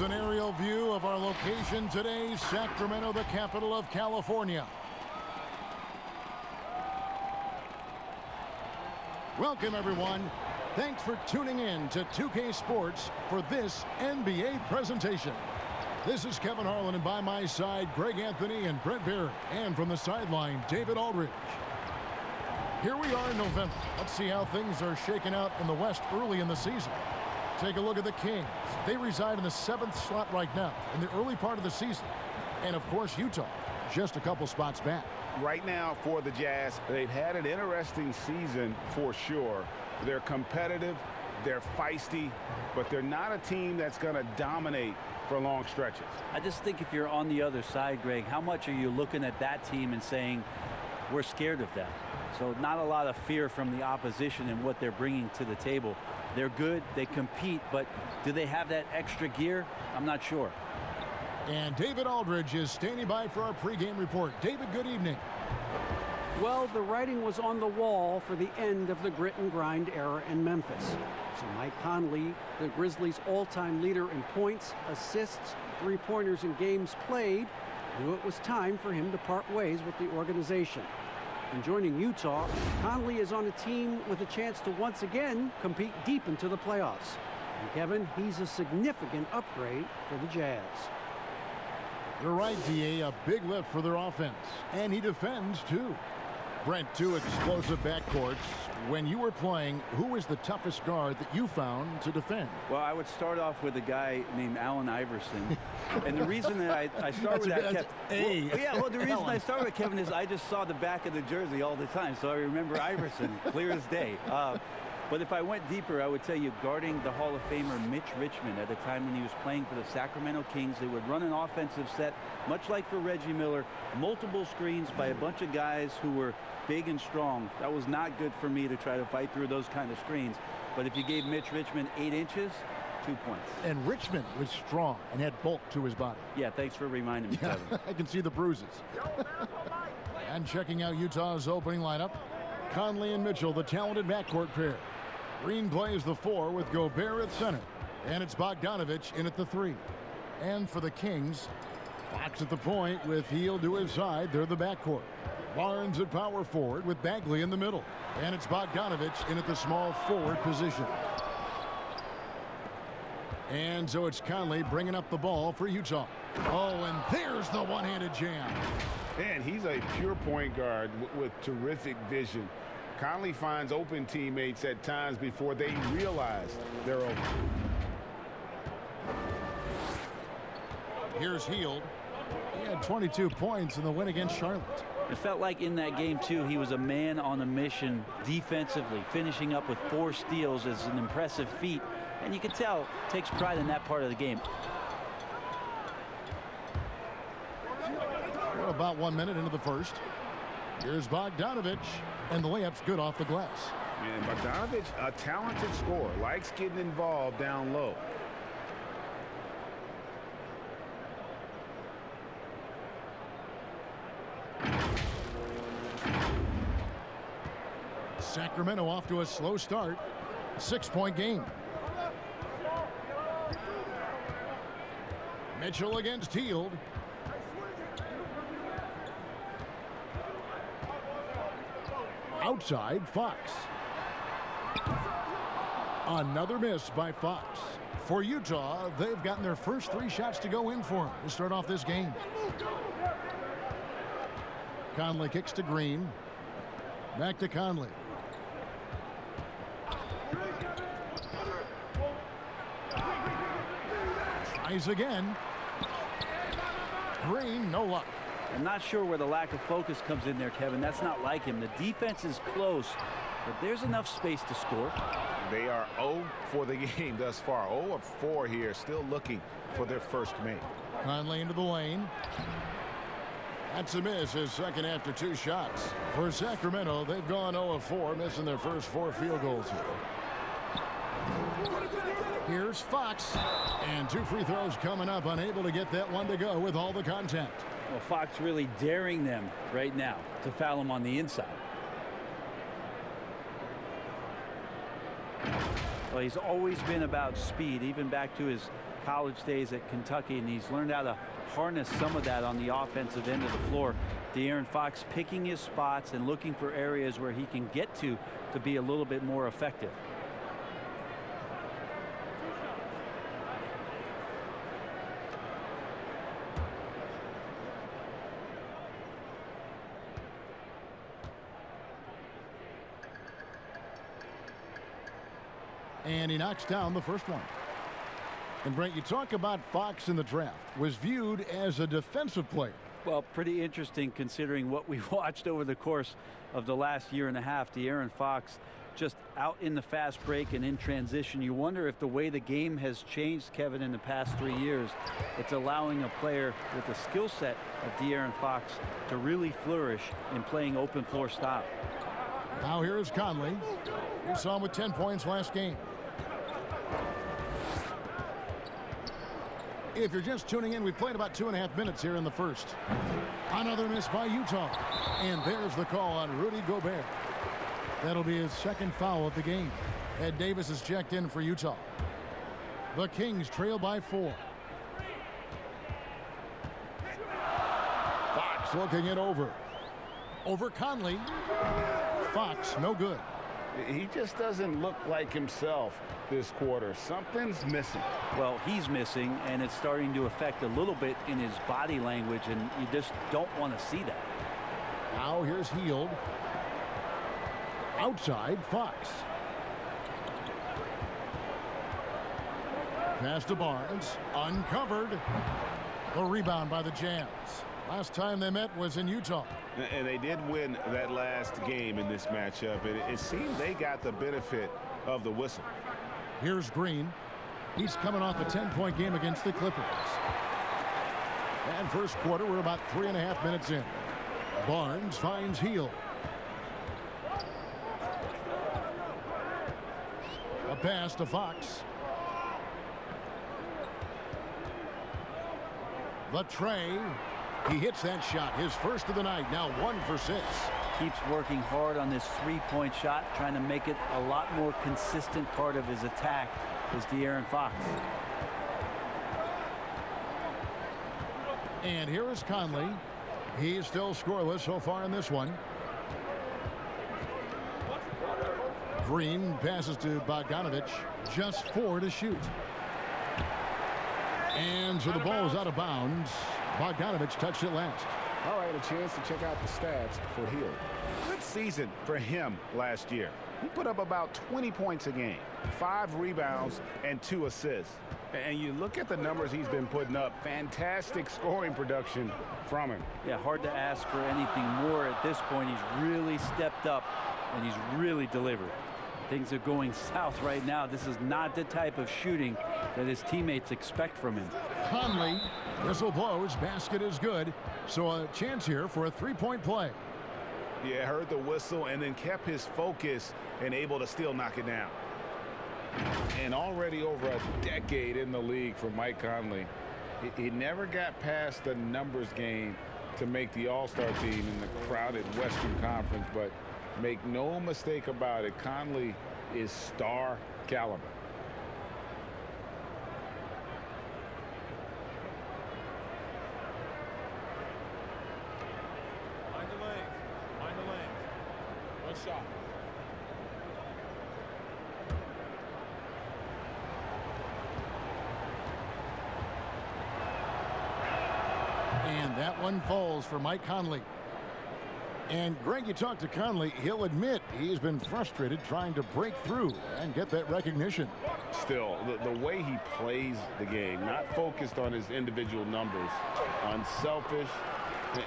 an aerial view of our location today, Sacramento, the capital of California. Welcome, everyone. Thanks for tuning in to 2K Sports for this NBA presentation. This is Kevin Harlan, and by my side, Greg Anthony and Brent Barry. And from the sideline, David Aldridge. Here we are in November. Let's see how things are shaking out in the West early in the season. Take a look at the Kings. They reside in the 7th slot right now in the early part of the season. And, of course, Utah, just a couple spots back. Right now for the Jazz, they've had an interesting season for sure. They're competitive, they're feisty, but they're not a team that's going to dominate for long stretches. I just think if you're on the other side, Greg, how much are you looking at that team and saying, we're scared of them? So not a lot of fear from the opposition and what they're bringing to the table. They're good, they compete, but do they have that extra gear? I'm not sure. And David Aldridge is standing by for our pregame report. David, good evening. Well, the writing was on the wall for the end of the grit and grind era in Memphis. So Mike Conley, the Grizzlies' all-time leader in points, assists, three-pointers, and games played, knew it was time for him to part ways with the organization. And joining Utah, Conley is on a team with a chance to once again compete deep into the playoffs. And Kevin, he's a significant upgrade for the Jazz. You're right, D.A., a big lift for their offense. And he defends, too. Brent, two explosive backcourts. When you were playing, who was the toughest guard that you found to defend? Well, I would start off with a guy named Allen Iverson. And the reason that I start with that, Kevin, the reason I start with Kevin is I just saw the back of the jersey all the time, so I remember Iverson clear as day. But if I went deeper, I would tell you guarding the Hall of Famer Mitch Richmond at the time when he was playing for the Sacramento Kings. They would run an offensive set, much like for Reggie Miller, multiple screens by a bunch of guys who were big and strong. That was not good for me to try to fight through those kind of screens. But if you gave Mitch Richmond 8 inches, 2 points. And Richmond was strong and had bulk to his body. Yeah, thanks for reminding me, Kevin. I can see the bruises. And checking out Utah's opening lineup, Conley and Mitchell, the talented backcourt pair. Green plays the 4 with Gobert at center. And it's Bogdanovich in at the 3. And for the Kings, Fox at the point with Hield to his side. They're the backcourt. Barnes at power forward with Bagley in the middle. And it's Bogdanovich in at the small forward position. And so it's Conley bringing up the ball for Utah. Oh, and there's the one-handed jam. And he's a pure point guard with terrific vision. Conley finds open teammates at times before they realize they're open. Here's Hield. He had 22 points in the win against Charlotte. It felt like in that game, too, he was a man on a mission defensively, finishing up with 4 steals is an impressive feat. And you can tell, takes pride in that part of the game. We're about 1 minute into the first. Here's Bogdanovich, and the layup's good off the glass. And Bogdanovich, a talented scorer, likes getting involved down low. Sacramento off to a slow start. 6-point game. Mitchell against Hield. Outside, Fox. Another miss by Fox. For Utah, they've gotten their first 3 shots to go in for them to start off this game. Conley kicks to Green. Back to Conley. Tries again. Green, no luck. I'm not sure where the lack of focus comes in there, Kevin. That's not like him. The defense is close, but there's enough space to score. They are 0 for the game thus far. 0 of 4 here, still looking for their first make. Conley into the lane. That's a miss, his second after 2 shots. For Sacramento, they've gone 0 of 4, missing their first 4 field goals here. Here's Fox. And 2 free throws coming up, unable to get that one to go with all the contact. Well, Fox really daring them right now to foul him on the inside. Well, he's always been about speed, even back to his college days at Kentucky, and he's learned how to harness some of that on the offensive end of the floor. De'Aaron Fox picking his spots and looking for areas where he can get to be a little bit more effective. And he knocks down the first one. And Brent, you talk about Fox in the draft, was viewed as a defensive player. Well, pretty interesting considering what we've watched over the course of the last year and a half. De'Aaron Fox just out in the fast break and in transition. You wonder if the way the game has changed, Kevin, in the past 3 years, it's allowing a player with the skill set of De'Aaron Fox to really flourish in playing open floor style. Now here is Conley. You saw him with 10 points last game. If you're just tuning in, we've played about 2.5 minutes here in the first. Another miss by Utah. And there's the call on Rudy Gobert. That'll be his second foul of the game. Ed Davis is checked in for Utah. The Kings trail by 4. Fox looking it over. Over Conley. Fox, no good. He just doesn't look like himself this quarter. Something's missing. Well, he's missing, and it's starting to affect a little bit in his body language, and you just don't want to see that. Now here's Hield. Outside, Fox. Pass to Barnes. Uncovered. The rebound by the Jazz. Last time they met was in Utah. And they did win that last game in this matchup. It seemed they got the benefit of the whistle. Here's Green. He's coming off a 10-point game against the Clippers. And first quarter, we're about 3.5 minutes in. Barnes finds Hield. A pass to Fox. The tray. He hits that shot, his first of the night, now 1 for 6. Keeps working hard on this three-point shot, trying to make it a lot more consistent part of his attack is De'Aaron Fox. And here is Conley. He's still scoreless so far in this one. Green passes to Bogdanovic. Just 4 to shoot. And so the ball is out of bounds. Bogdanovic touched it last. All right, a chance to check out the stats for Hield. Good season for him last year. He put up about 20 points a game, 5 rebounds, and 2 assists. And you look at the numbers he's been putting up, fantastic scoring production from him. Yeah, hard to ask for anything more at this point. He's really stepped up, and he's really delivered. Things are going south right now. This is not the type of shooting that his teammates expect from him. Conley, whistle blows, basket is good. So a chance here for a 3-point play. Yeah, heard the whistle and then kept his focus and able to still knock it down. And already over a decade in the league for Mike Conley. He never got past the numbers game to make the All-Star team in the crowded Western Conference, but make no mistake about it, Conley is star caliber. Mind the lane. Mind the lane. One shot. And that one falls for Mike Conley. And Greg, you talk to Conley, he'll admit he's been frustrated trying to break through and get that recognition. Still, the way he plays the game, not focused on his individual numbers, unselfish,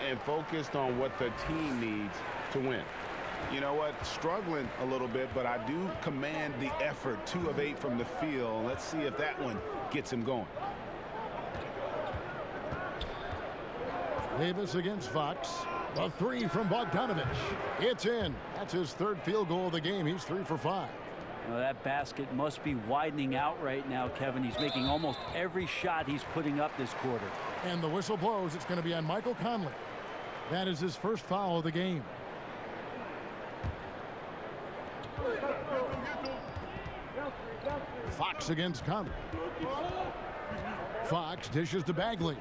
and focused on what the team needs to win. You know what? Struggling a little bit, but I do command the effort. 2 of 8 from the field. Let's see if that one gets him going. Davis against Fox. A 3 from Bogdanovic. It's in. That's his 3rd field goal of the game. He's 3 for 5. Well, that basket must be widening out right now, Kevin. He's making almost every shot he's putting up this quarter. And the whistle blows. It's going to be on Michael Conley. That is his first foul of the game. Fox against Conley. Fox dishes to Bagley.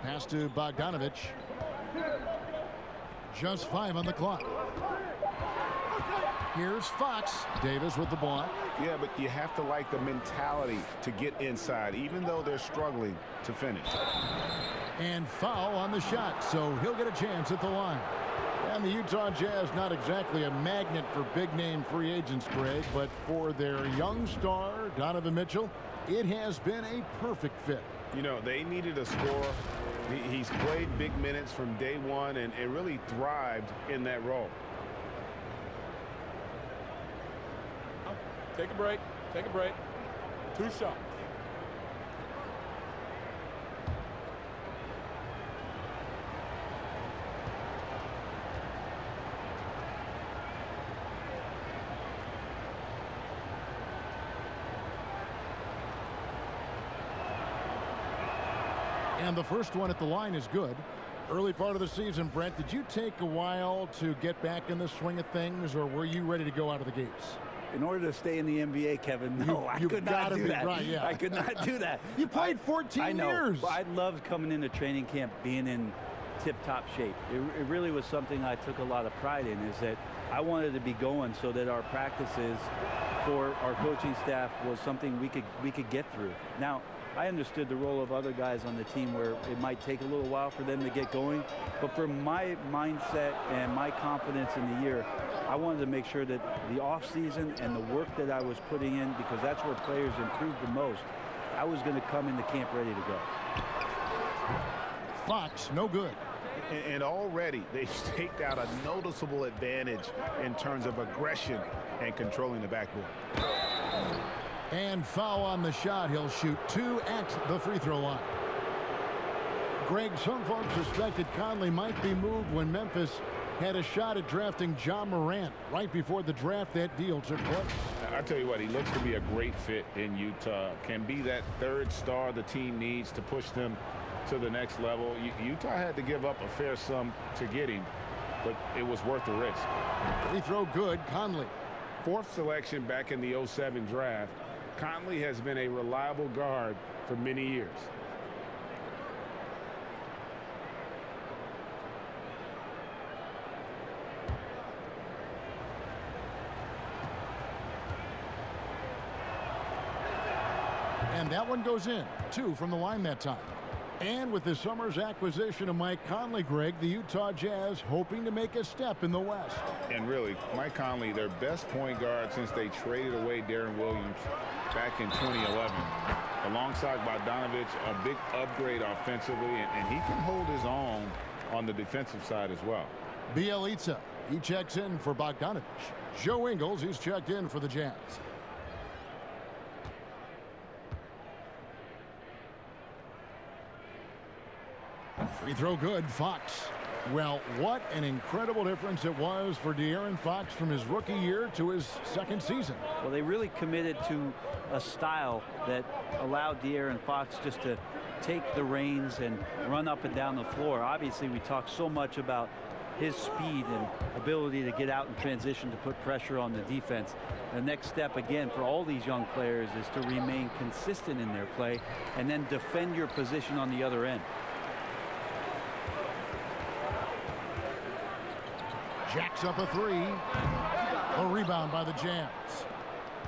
Pass to Bogdanovich. Just 5 on the clock. Here's Fox. Davis with the block. Yeah, but you have to like the mentality to get inside, even though they're struggling to finish. And foul on the shot, so he'll get a chance at the line. And the Utah Jazz, not exactly a magnet for big-name free agents, Greg, but for their young star, Donovan Mitchell, it has been a perfect fit. You know, they needed a scorer. He's played big minutes from day one and really thrived in that role. Take a break. Take a break. 2 shots. And the first one at the line is good. Early part of the season, Brent, did you take a while to get back in the swing of things, or were you ready to go out of the gates? In order to stay in the NBA, Kevin, no, I could not do that. Right, yeah. I could not do that. You played 14 I know. years. I loved coming into training camp being in tip-top shape. It really was something I took a lot of pride in, is that I wanted to be going so that our practices for our coaching staff was something we could get through. Now, I understood the role of other guys on the team where it might take a little while for them to get going, but for my mindset and my confidence in the year, I wanted to make sure that the off-season and the work that I was putting in, because that's where players improved the most, I was going to come into camp ready to go. Fox, no good. And already they've staked out a noticeable advantage in terms of aggression and controlling the backboard. And foul on the shot. He'll shoot 2 at the free throw line. Greg, some folks suspected Conley might be moved when Memphis had a shot at drafting John Morant. Right before the draft, that deal took place. I tell you what, he looks to be a great fit in Utah. Can be that third star the team needs to push them to the next level. Utah had to give up a fair sum to get him, but it was worth the risk. Free throw good, Conley. 4th selection back in the 07 draft. Conley has been a reliable guard for many years. And that one goes in. 2 from the line that time. And with this summer's acquisition of Mike Conley, Greg, the Utah Jazz hoping to make a step in the West. And really, Mike Conley, their best point guard since they traded away Darren Williams back in 2011. Alongside Bogdanovich, a big upgrade offensively, and he can hold his own on the defensive side as well. Bielitsa, he checks in for Bogdanovich. Joe Ingles, he's checked in for the Jazz. Free throw good, Fox. Well, what an incredible difference it was for De'Aaron Fox from his rookie year to his second season. Well, they really committed to a style that allowed De'Aaron Fox just to take the reins and run up and down the floor. Obviously, we talk so much about his speed and ability to get out in transition to put pressure on the defense. The next step, again, for all these young players is to remain consistent in their play and then defend your position on the other end. Jacks up a 3. A rebound by the Jazz.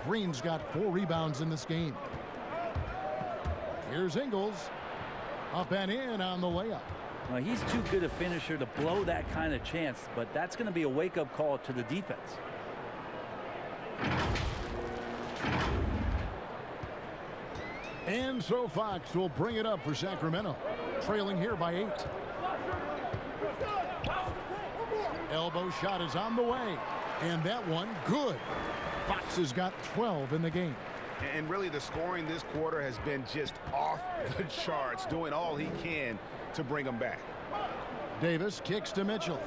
Green's got 4 rebounds in this game. Here's Ingles. Up and in on the layup. Well, he's too good a finisher to blow that kind of chance, but that's going to be a wake-up call to the defense. And so Fox will bring it up for Sacramento. Trailing here by 8. Elbow shot is on the way. And that one, good. Fox has got 12 in the game. And really, the scoring this quarter has been just off the charts, doing all he can to bring them back. Davis kicks to Mitchell.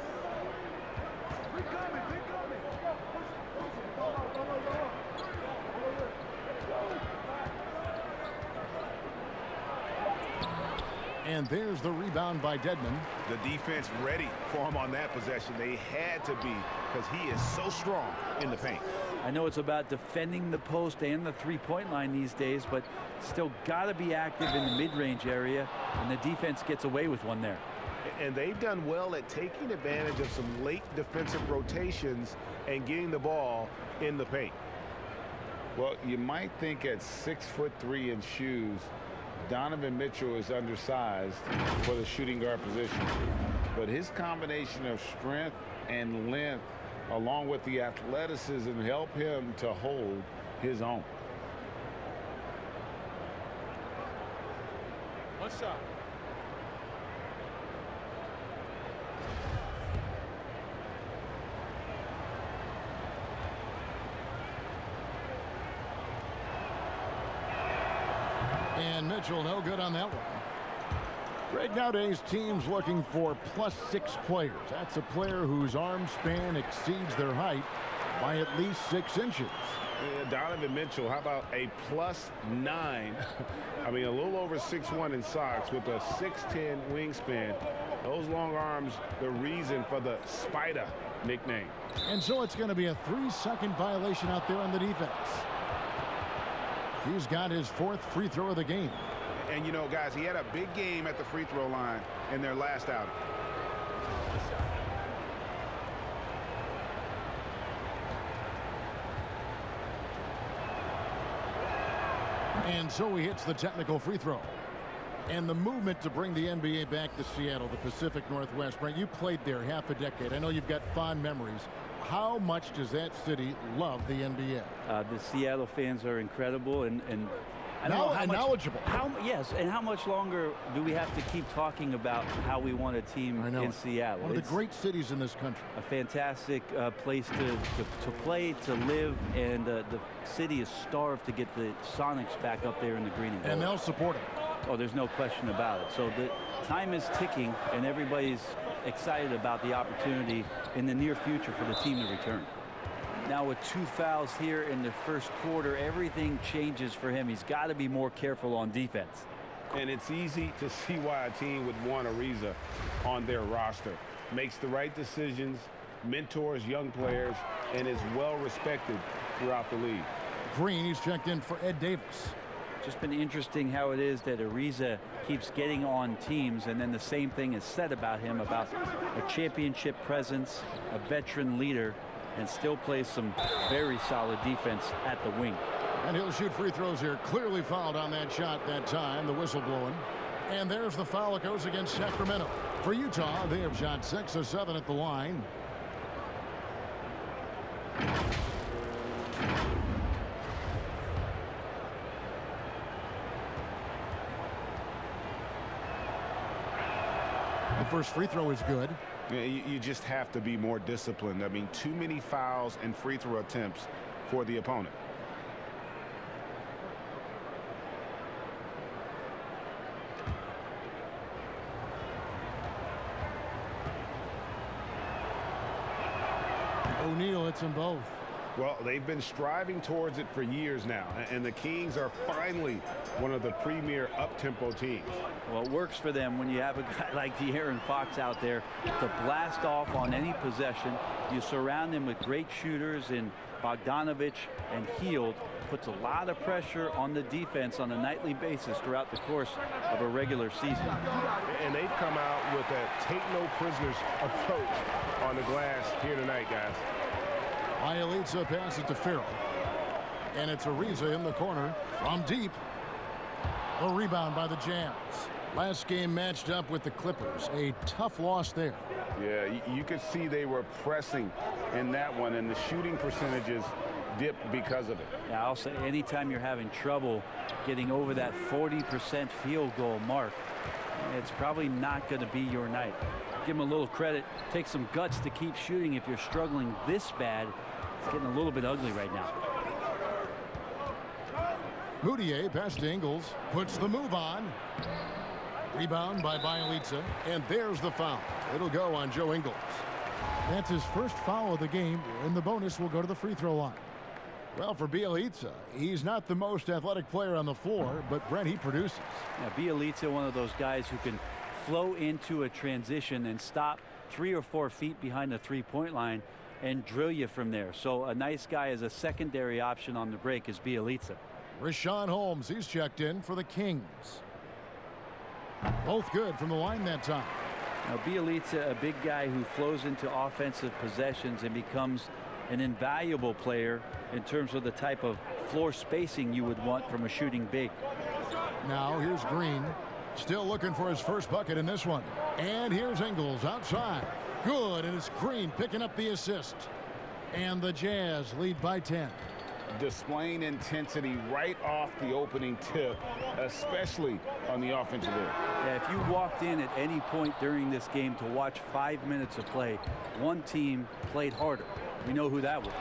And there's the rebound by Dedmon. The defense ready for him on that possession. They had to be, because he is so strong in the paint. I know it's about defending the post and the three-point line these days, but still got to be active in the mid-range area, and the defense gets away with one there. And they've done well at taking advantage of some late defensive rotations and getting the ball in the paint. Well, you might think at 6'3" in shoes, Donovan Mitchell is undersized for the shooting guard position. But his combination of strength and length, along with the athleticism, help him to hold his own. One shot. And Mitchell no good on that one. Greg, nowadays teams looking for +6 players. That's a player whose arm span exceeds their height by at least 6 inches. Donovan Mitchell, how about a +9? I mean, a little over 6'1" in socks with a 6'10" wingspan. Those long arms, the reason for the Spider nickname. And so it's going to be a 3-second violation out there on the defense. He's got his 4th free throw of the game. And, you know, guys, he had a big game at the free throw line in their last outing. And so he hits the technical free throw. And the movement to bring the NBA back to Seattle, the Pacific Northwest. Brent, you played there half a decade. I know you've got fond memories. How much does that city love the NBA? The Seattle fans are incredible, and I don't know how much, knowledgeable. Yes, and how much longer do we have to keep talking about how we want a team in Seattle? One of the great cities in this country. A fantastic place to play, to live, and the city is starved to get the Sonics back up there in the green and gold. And they'll support it. Oh, there's no question about it. So the time is ticking, and everybody's excited about the opportunity in the near future for the team to return. Now with 2 fouls here in the first quarter, everything changes for him. He's got to be more careful on defense. And it's easy to see why a team would want Ariza on their roster. Makes the right decisions, mentors young players, and is well respected throughout the league. Green, he's checked in for Ed Davis. Just been interesting how it is that Ariza keeps getting on teams, and then the same thing is said about him, about a championship presence, a veteran leader, and still plays some very solid defense at the wing. And he'll shoot free throws here. Clearly fouled on that shot that time. The whistle blowing. And there's the foul. It goes against Sacramento. For Utah, they have shot 6 of 7 at the line. The first free throw is good. You just have to be more disciplined. I mean, too many fouls and free throw attempts for the opponent. O'Neal hits them both. Well, they've been striving towards it for years now, and the Kings are finally one of the premier up-tempo teams. Well, it works for them when you have a guy like De'Aaron Fox out there to blast off on any possession. You surround him with great shooters in Bogdanovich and Hield. Puts a lot of pressure on the defense on a nightly basis throughout the course of a regular season. And they've come out with a take-no-prisoners approach on the glass here tonight, guys. Bielitsa passes to Farrell. And it's Ariza in the corner from deep. A rebound by the Jazz. Last game matched up with the Clippers. A tough loss there. Yeah, you could see they were pressing in that one, and the shooting percentages dipped because of it. Yeah, I'll say anytime you're having trouble getting over that 40% field goal mark, it's probably not going to be your night. Give him a little credit. Take some guts to keep shooting if you're struggling this bad. It's getting a little bit ugly right now. Moutier past to Ingles. Puts the move on. Rebound by Bielitsa. And there's the foul. It'll go on Joe Ingles. That's his first foul of the game. And the bonus will go to the free throw line. Well, for Bielitsa, he's not the most athletic player on the floor, but Brent, he produces. Yeah, Bielitsa, one of those guys who can flow into a transition and stop 3 or 4 feet behind the three-point line and drill you from there. So a nice guy as a secondary option on the break is Bielitsa. Rashawn Holmes, he's checked in for the Kings. Both good from the line that time. Now, Bielitsa, a big guy who flows into offensive possessions and becomes an invaluable player in terms of the type of floor spacing you would want from a shooting big. Now here's Green, still looking for his first bucket in this one. And here's Ingles outside. Good, and it's Green picking up the assist. And the Jazz lead by 10. Displaying intensity right off the opening tip, especially on the offensive end. Yeah, if you walked in at any point during this game to watch 5 minutes of play, one team played harder. We know who that was.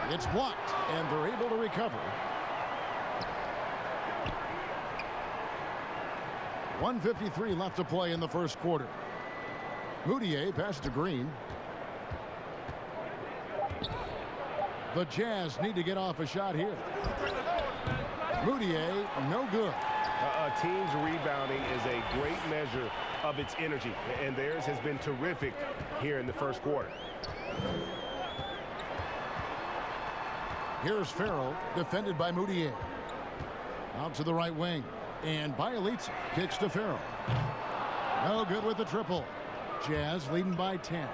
It's blocked, and they're able to recover. 1:53 left to play in the first quarter. Moutier passes to Green. The Jazz need to get off a shot here. Moutier, no good. A team's rebounding is a great measure of its energy, and theirs has been terrific here in the first quarter. Here's Farrell, defended by Moutier. Out to the right wing, and Bielitsa kicks to Farrell. No good with the triple. Jazz leading by 10.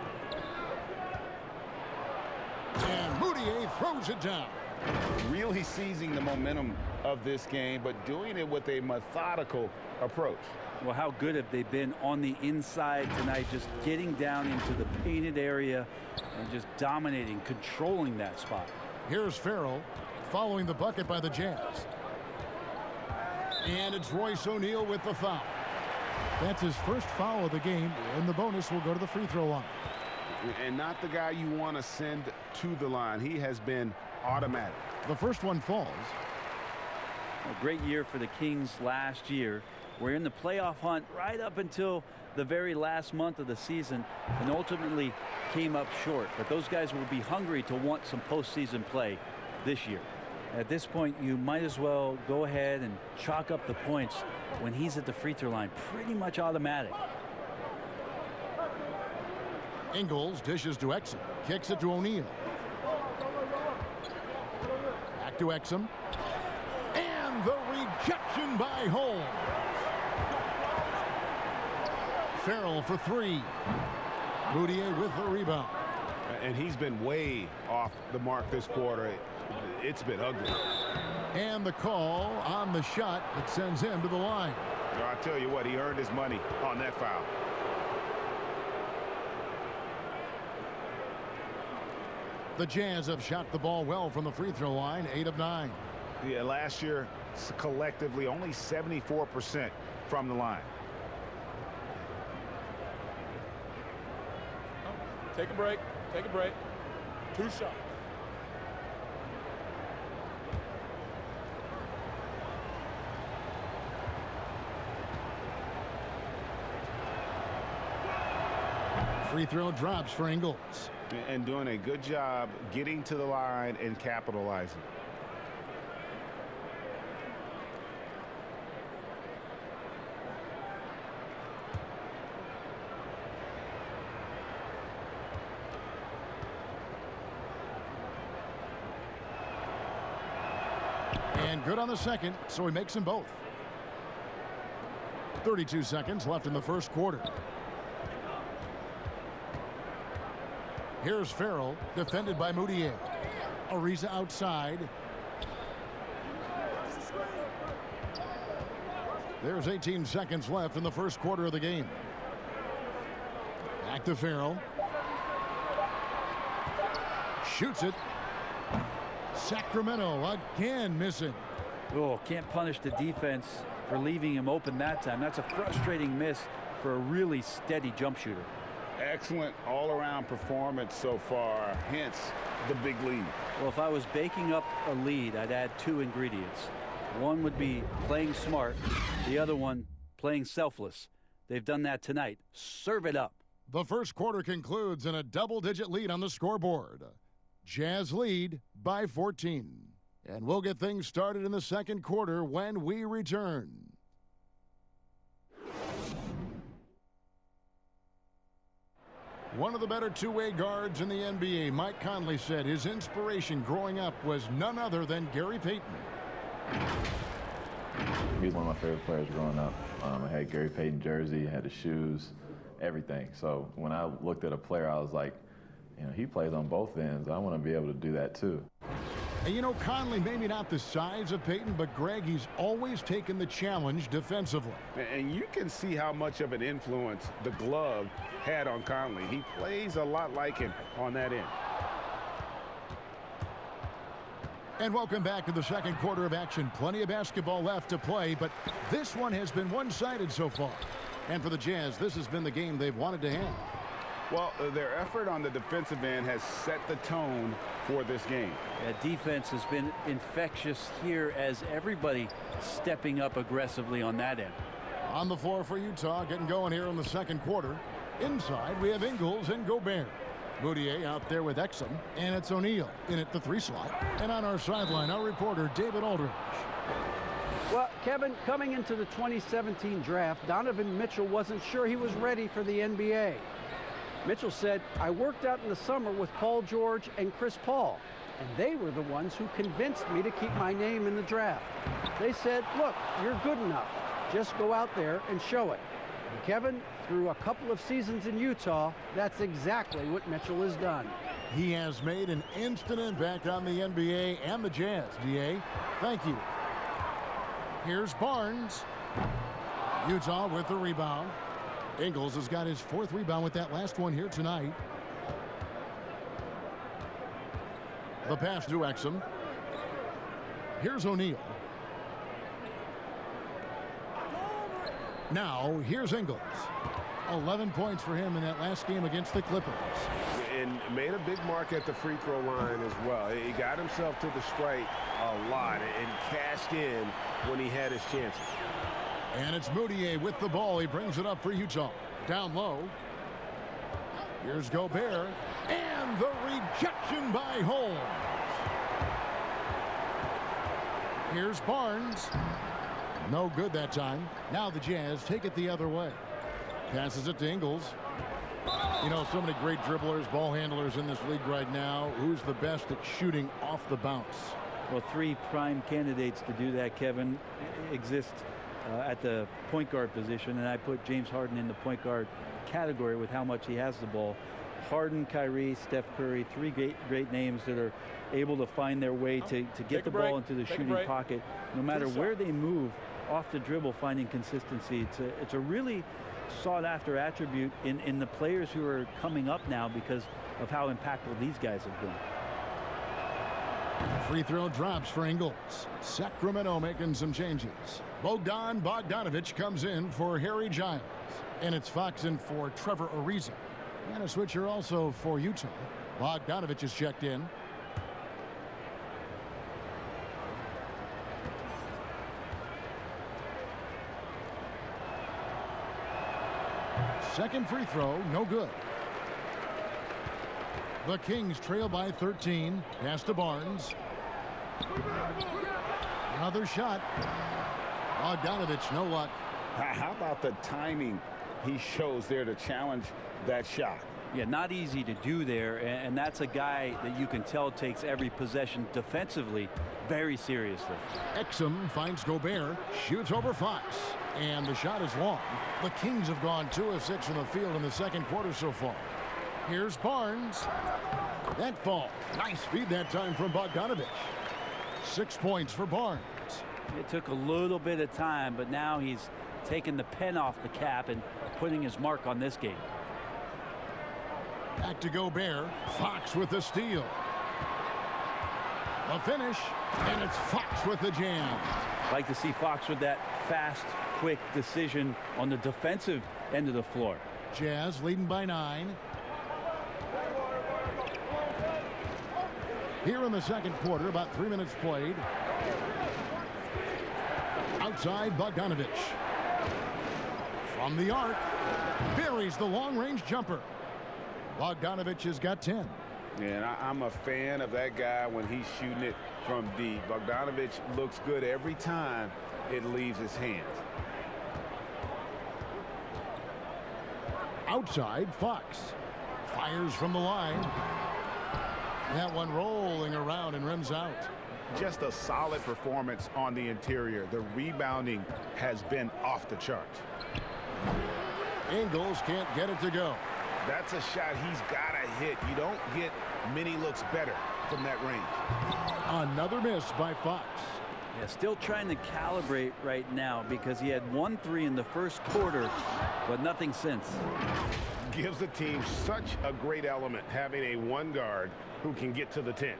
And Moutier throws it down. Really seizing the momentum of this game, but doing it with a methodical approach. Well, how good have they been on the inside tonight, just getting down into the painted area and just dominating, controlling that spot. Here's Farrell following the bucket by the Jazz. And it's Royce O'Neal with the foul. That's his first foul of the game, and the bonus will go to the free throw line. And not the guy you want to send to the line. He has been automatic. The first one falls. A great year for the Kings last year. We're in the playoff hunt right up until the very last month of the season and ultimately came up short. But those guys will be hungry to want some postseason play this year. At this point, you might as well go ahead and chalk up the points when he's at the free throw line. Pretty much automatic. Ingles dishes to Exum. Kicks it to O'Neal. Back to Exum. And the rejection by Holmes. Farrell for three. Moutier with the rebound. And he's been way off the mark this quarter. It's been ugly. And the call on the shot that sends him to the line. I tell you what, he earned his money on that foul. The Jazz have shot the ball well from the free throw line, 8 of 9. Yeah, last year, collectively, only 74% from the line. Take a break. Take a break. 2 shots. Free throw drops for Ingles. And doing a good job getting to the line and capitalizing. And good on the second, so he makes them both. 32 seconds left in the first quarter. Here's Farrell, defended by Moutier. Ariza outside. There's 18 seconds left in the first quarter of the game. Back to Farrell. Shoots it. Sacramento again missing. Oh, can't punish the defense for leaving him open that time. That's a frustrating miss for a really steady jump shooter. Excellent all-around performance so far, hence the big lead. Well, if I was baking up a lead, I'd add 2 ingredients. One would be playing smart, the other one playing selfless. They've done that tonight. Serve it up. The first quarter concludes in a double-digit lead on the scoreboard. Jazz lead by 14. And we'll get things started in the second quarter when we return. One of the better two-way guards in the NBA, Mike Conley, said his inspiration growing up was none other than Gary Payton. He was one of my favorite players growing up. I had Gary Payton jersey, had the shoes, everything. So when I looked at a player, I was like, you know, he plays on both ends. I want to be able to do that too. And you know, Conley, maybe not the size of Payton, but Greg, he's always taken the challenge defensively. And you can see how much of an influence the glove had on Conley. He plays a lot like him on that end. And welcome back to the second quarter of action. Plenty of basketball left to play, but this one has been one-sided so far. And for the Jazz, this has been the game they've wanted to have. Well, their effort on the defensive end has set the tone for this game. Yeah, defense has been infectious here as everybody stepping up aggressively on that end. On the floor for Utah, getting going here in the second quarter. Inside, we have Ingles and Gobert. Moutier out there with Exum, and it's O'Neal in at the 3 slot. And on our sideline, our reporter, David Aldridge. Well, Kevin, coming into the 2017 draft, Donovan Mitchell wasn't sure he was ready for the NBA. Mitchell said, I worked out in the summer with Paul George and Chris Paul, and they were the ones who convinced me to keep my name in the draft. They said, look, you're good enough. Just go out there and show it. And Kevin, through a couple of seasons in Utah, that's exactly what Mitchell has done. He has made an instant impact on the NBA and the Jazz. D.A., thank you. Here's Barnes. Utah with the rebound. Ingles has got his 4th rebound with that last one here tonight. The pass to Exum. Here's O'Neal. Now, here's Ingles. 11 points for him in that last game against the Clippers. And made a big mark at the free throw line as well. He got himself to the strike a lot and cashed in when he had his chances. And it's Moutier with the ball. He brings it up for Utah. Down low. Here's Gobert. And the rejection by Holmes. Here's Barnes. No good that time. Now the Jazz take it the other way. Passes it to Ingles. You know, so many great dribblers, ball handlers in this league right now. Who's the best at shooting off the bounce? Well, 3 prime candidates to do that, Kevin, exist at the point guard position, and I put James Harden in the point guard category with how much he has the ball. Harden, Kyrie, Steph Curry, 3 great names that are able to find their way to get the ball into the shooting pocket. No matter where they move off the dribble, finding consistency. It's a really sought-after attribute in the players who are coming up now because of how impactful these guys have been. Free throw drops for Ingles. Sacramento making some changes. Bogdanovich comes in for Harry Giles. And it's Fox in for Trevor Ariza. And a switcher also for Utah. Bogdanovich is checked in. Second free throw, no good. The Kings trail by 13. Pass to Barnes. Another shot. Bogdanovich, no luck. How about the timing he shows there to challenge that shot? Yeah, not easy to do there, and that's a guy that you can tell takes every possession defensively very seriously. Exum finds Gobert, shoots over Fox, and the shot is long. The Kings have gone 2 of 6 from the field in the second quarter so far. Here's Barnes. That fall. Nice feed that time from Bogdanovich. 6 points for Barnes. It took a little bit of time, but now he's taking the pen off the cap and putting his mark on this game. Back to Gobert. Fox with the steal. A finish, and it's Fox with the jam. Like to see Fox with that fast, quick decision on the defensive end of the floor. Jazz leading by 9. Here in the second quarter, about 3 minutes played. Outside, Bogdanovich. From the arc, buries the long-range jumper. Bogdanovich has got 10. And I'm a fan of that guy when he's shooting it from deep. Bogdanovich looks good every time it leaves his hands. Outside, Fox fires from the line. That one rolling around and rims out. Just a solid performance on the interior. The rebounding has been off the charts. Ingles can't get it to go. That's a shot he's got to hit. You don't get many looks better from that range. Another miss by Fox. Yeah, still trying to calibrate right now because he had 1 3 in the first quarter, but nothing since. Gives the team such a great element having a one guard who can get to the 10.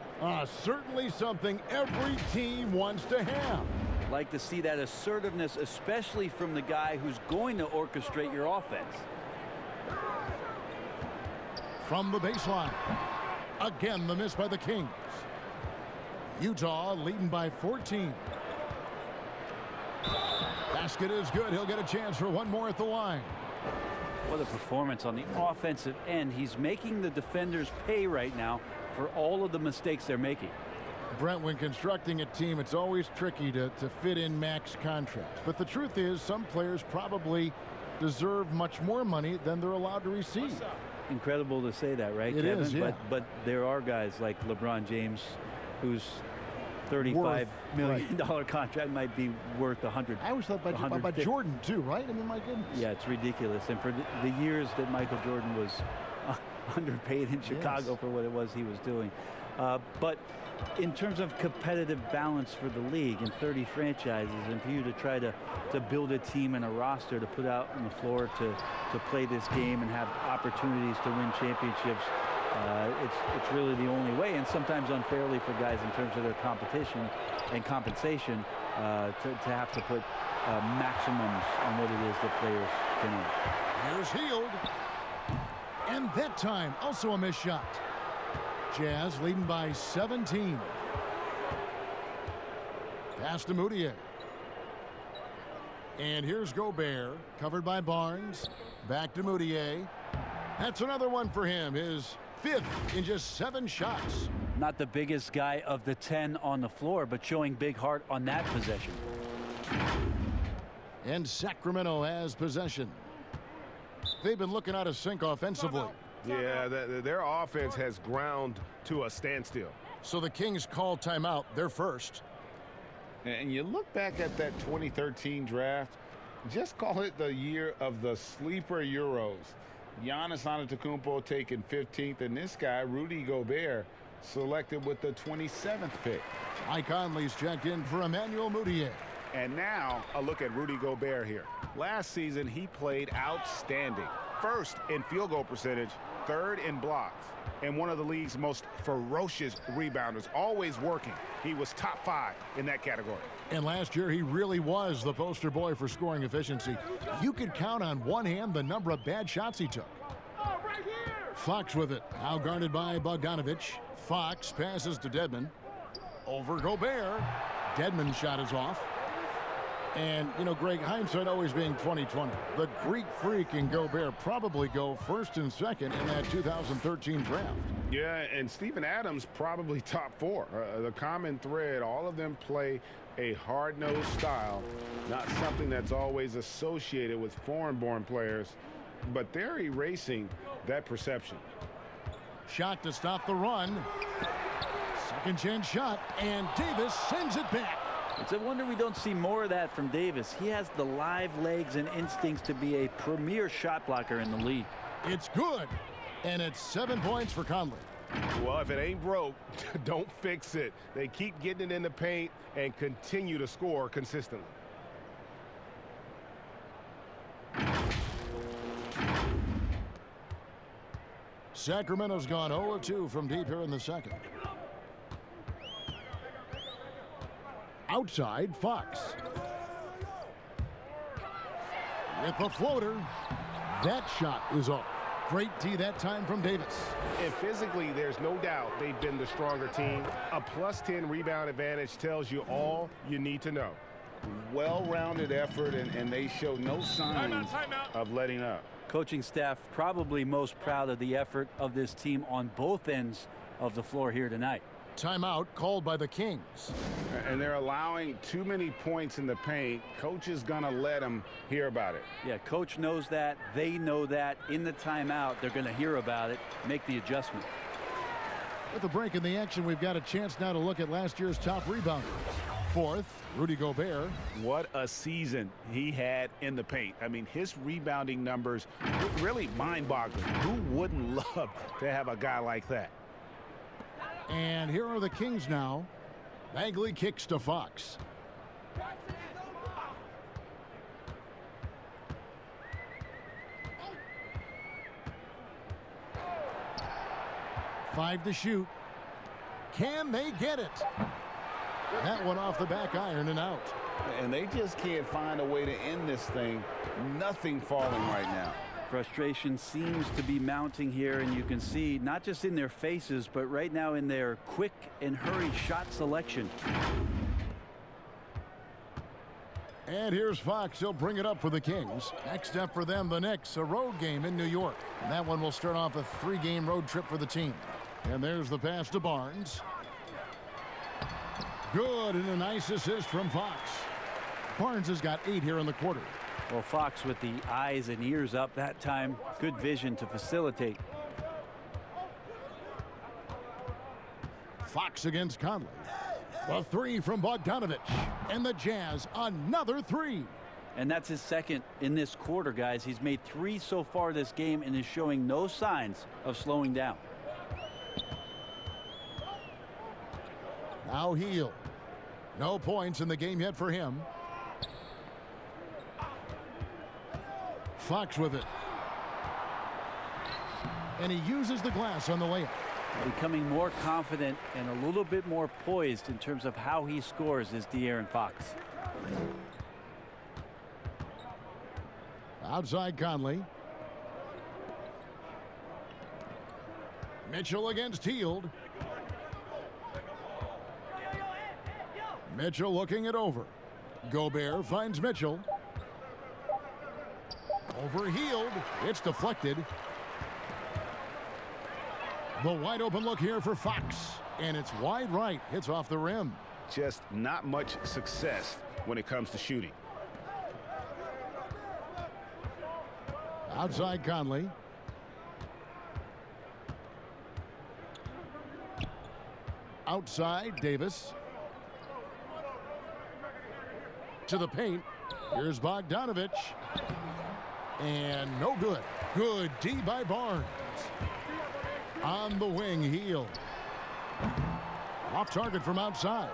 Certainly something every team wants to have. Like to see that assertiveness, especially from the guy who's going to orchestrate your offense. From the baseline. Again, the miss by the Kings. Utah leading by 14. Basket is good. He'll get a chance for one more at the line. What a performance on the offensive end. He's making the defenders pay right now for all of the mistakes they're making. Brent, when constructing a team, it's always tricky to fit in max contracts. But the truth is, some players probably deserve much more money than they're allowed to receive. Incredible to say that, right, It Kevin? is, yeah. But there are guys like LeBron James whose $35 million contract might be worth 100. I always thought about Jordan too, right? I mean, my goodness. Yeah, it's ridiculous. And for the years that Michael Jordan was underpaid in Chicago for what it was he was doing. But in terms of competitive balance for the league and 30 franchises, and for you to try to build a team and a roster to put out on the floor to play this game and have opportunities to win championships, it's really the only way, and sometimes unfairly for guys in terms of their competition and compensation to have to put maximums on what it is that players can earn. Here's Hield. And that time, also a missed shot. Jazz leading by 17. Pass to Moutier. And here's Gobert, covered by Barnes. Back to Moutier. That's another one for him, his 5th in just 7 shots. Not the biggest guy of the 10 on the floor, but showing big heart on that possession. And Sacramento has possession. They've been looking out of sync offensively. Yeah, their offense has ground to a standstill. So the Kings call timeout, their first. And you look back at that 2013 draft, just call it the year of the sleeper Euros. Giannis Antetokounmpo taken 15th, and this guy, Rudy Gobert, selected with the 27th pick. Mike Conley's checked in for Emmanuel Moutier. And now a look at Rudy Gobert here. Last season, he played outstanding. First in field goal percentage, 3rd in blocks, and one of the league's most ferocious rebounders, always working. He was top 5 in that category. And last year, he really was the poster boy for scoring efficiency. You could count on one hand the number of bad shots he took. Fox with it, now guarded by Bogdanovich. Fox passes to Dedmon. Over Gobert. Dedmon's shot is off. And, you know, Greg, hindsight always being 20/20. The Greek freak and Gobert probably go 1st and 2nd in that 2013 draft. Yeah, and Steven Adams probably top 4. The common thread, all of them play a hard-nosed style, not something that's always associated with foreign-born players, but they're erasing that perception. Shot to stop the run. Second chance shot, and Davis sends it back. It's a wonder we don't see more of that from Davis. He has the live legs and instincts to be a premier shot blocker in the league. It's good, and it's 7 points for Conley. Well, if it ain't broke, don't fix it. They keep getting it in the paint and continue to score consistently. Sacramento's gone 0-2 from deep here in the second. Outside, Fox. With the floater. That shot is off. Great D that time from Davis. And physically, there's no doubt they've been the stronger team. A +10 rebound advantage tells you all you need to know. Well-rounded effort, and they show no signs of letting up. Coaching staff probably most proud of the effort of this team on both ends of the floor here tonight. Timeout called by the Kings. And they're allowing too many points in the paint. Coach is going to let them hear about it. Yeah, coach knows that. They know that. In the timeout, they're going to hear about it, make the adjustment. With the break in the action, we've got a chance now to look at last year's top rebounders. Fourth, Rudy Gobert. What a season he had in the paint. I mean, his rebounding numbers really mind-boggling. Who wouldn't love to have a guy like that? And here are the Kings now. Bagley kicks to Fox. Five to shoot. Can they get it? That one off the back iron and out. And they just can't find a way to end this thing. Nothing falling right now. Frustration seems to be mounting here, and you can see not just in their faces, but right now in their quick and hurried shot selection. And here's Fox. He'll bring it up for the Kings. Next up for them, the Knicks, a road game in New York. And that one will start off a 3-game road trip for the team. And there's the pass to Barnes. Good, and a nice assist from Fox. Barnes has got 8 here in the quarter. Well, Fox with the eyes and ears up that time. Good vision to facilitate. Fox against Conley. The 3 from Bogdanovich. And the Jazz, another 3. And that's his second in this quarter, guys. He's made 3 so far this game and is showing no signs of slowing down. Now Hield. No points in the game yet for him. Fox with it. And he uses the glass on the layup. Becoming more confident and a little bit more poised in terms of how he scores is De'Aaron Fox. Outside Conley. Mitchell against Hield. Mitchell looking it over. Gobert finds Mitchell. Over Hield. It's deflected. The wide open look here for Fox. And it's wide right. Hits off the rim. Just not much success when it comes to shooting. Outside Conley. Outside Davis. To the paint. Here's Bogdanovich. And no good. Good D by Barnes. On the wing, Hield. Off target from outside.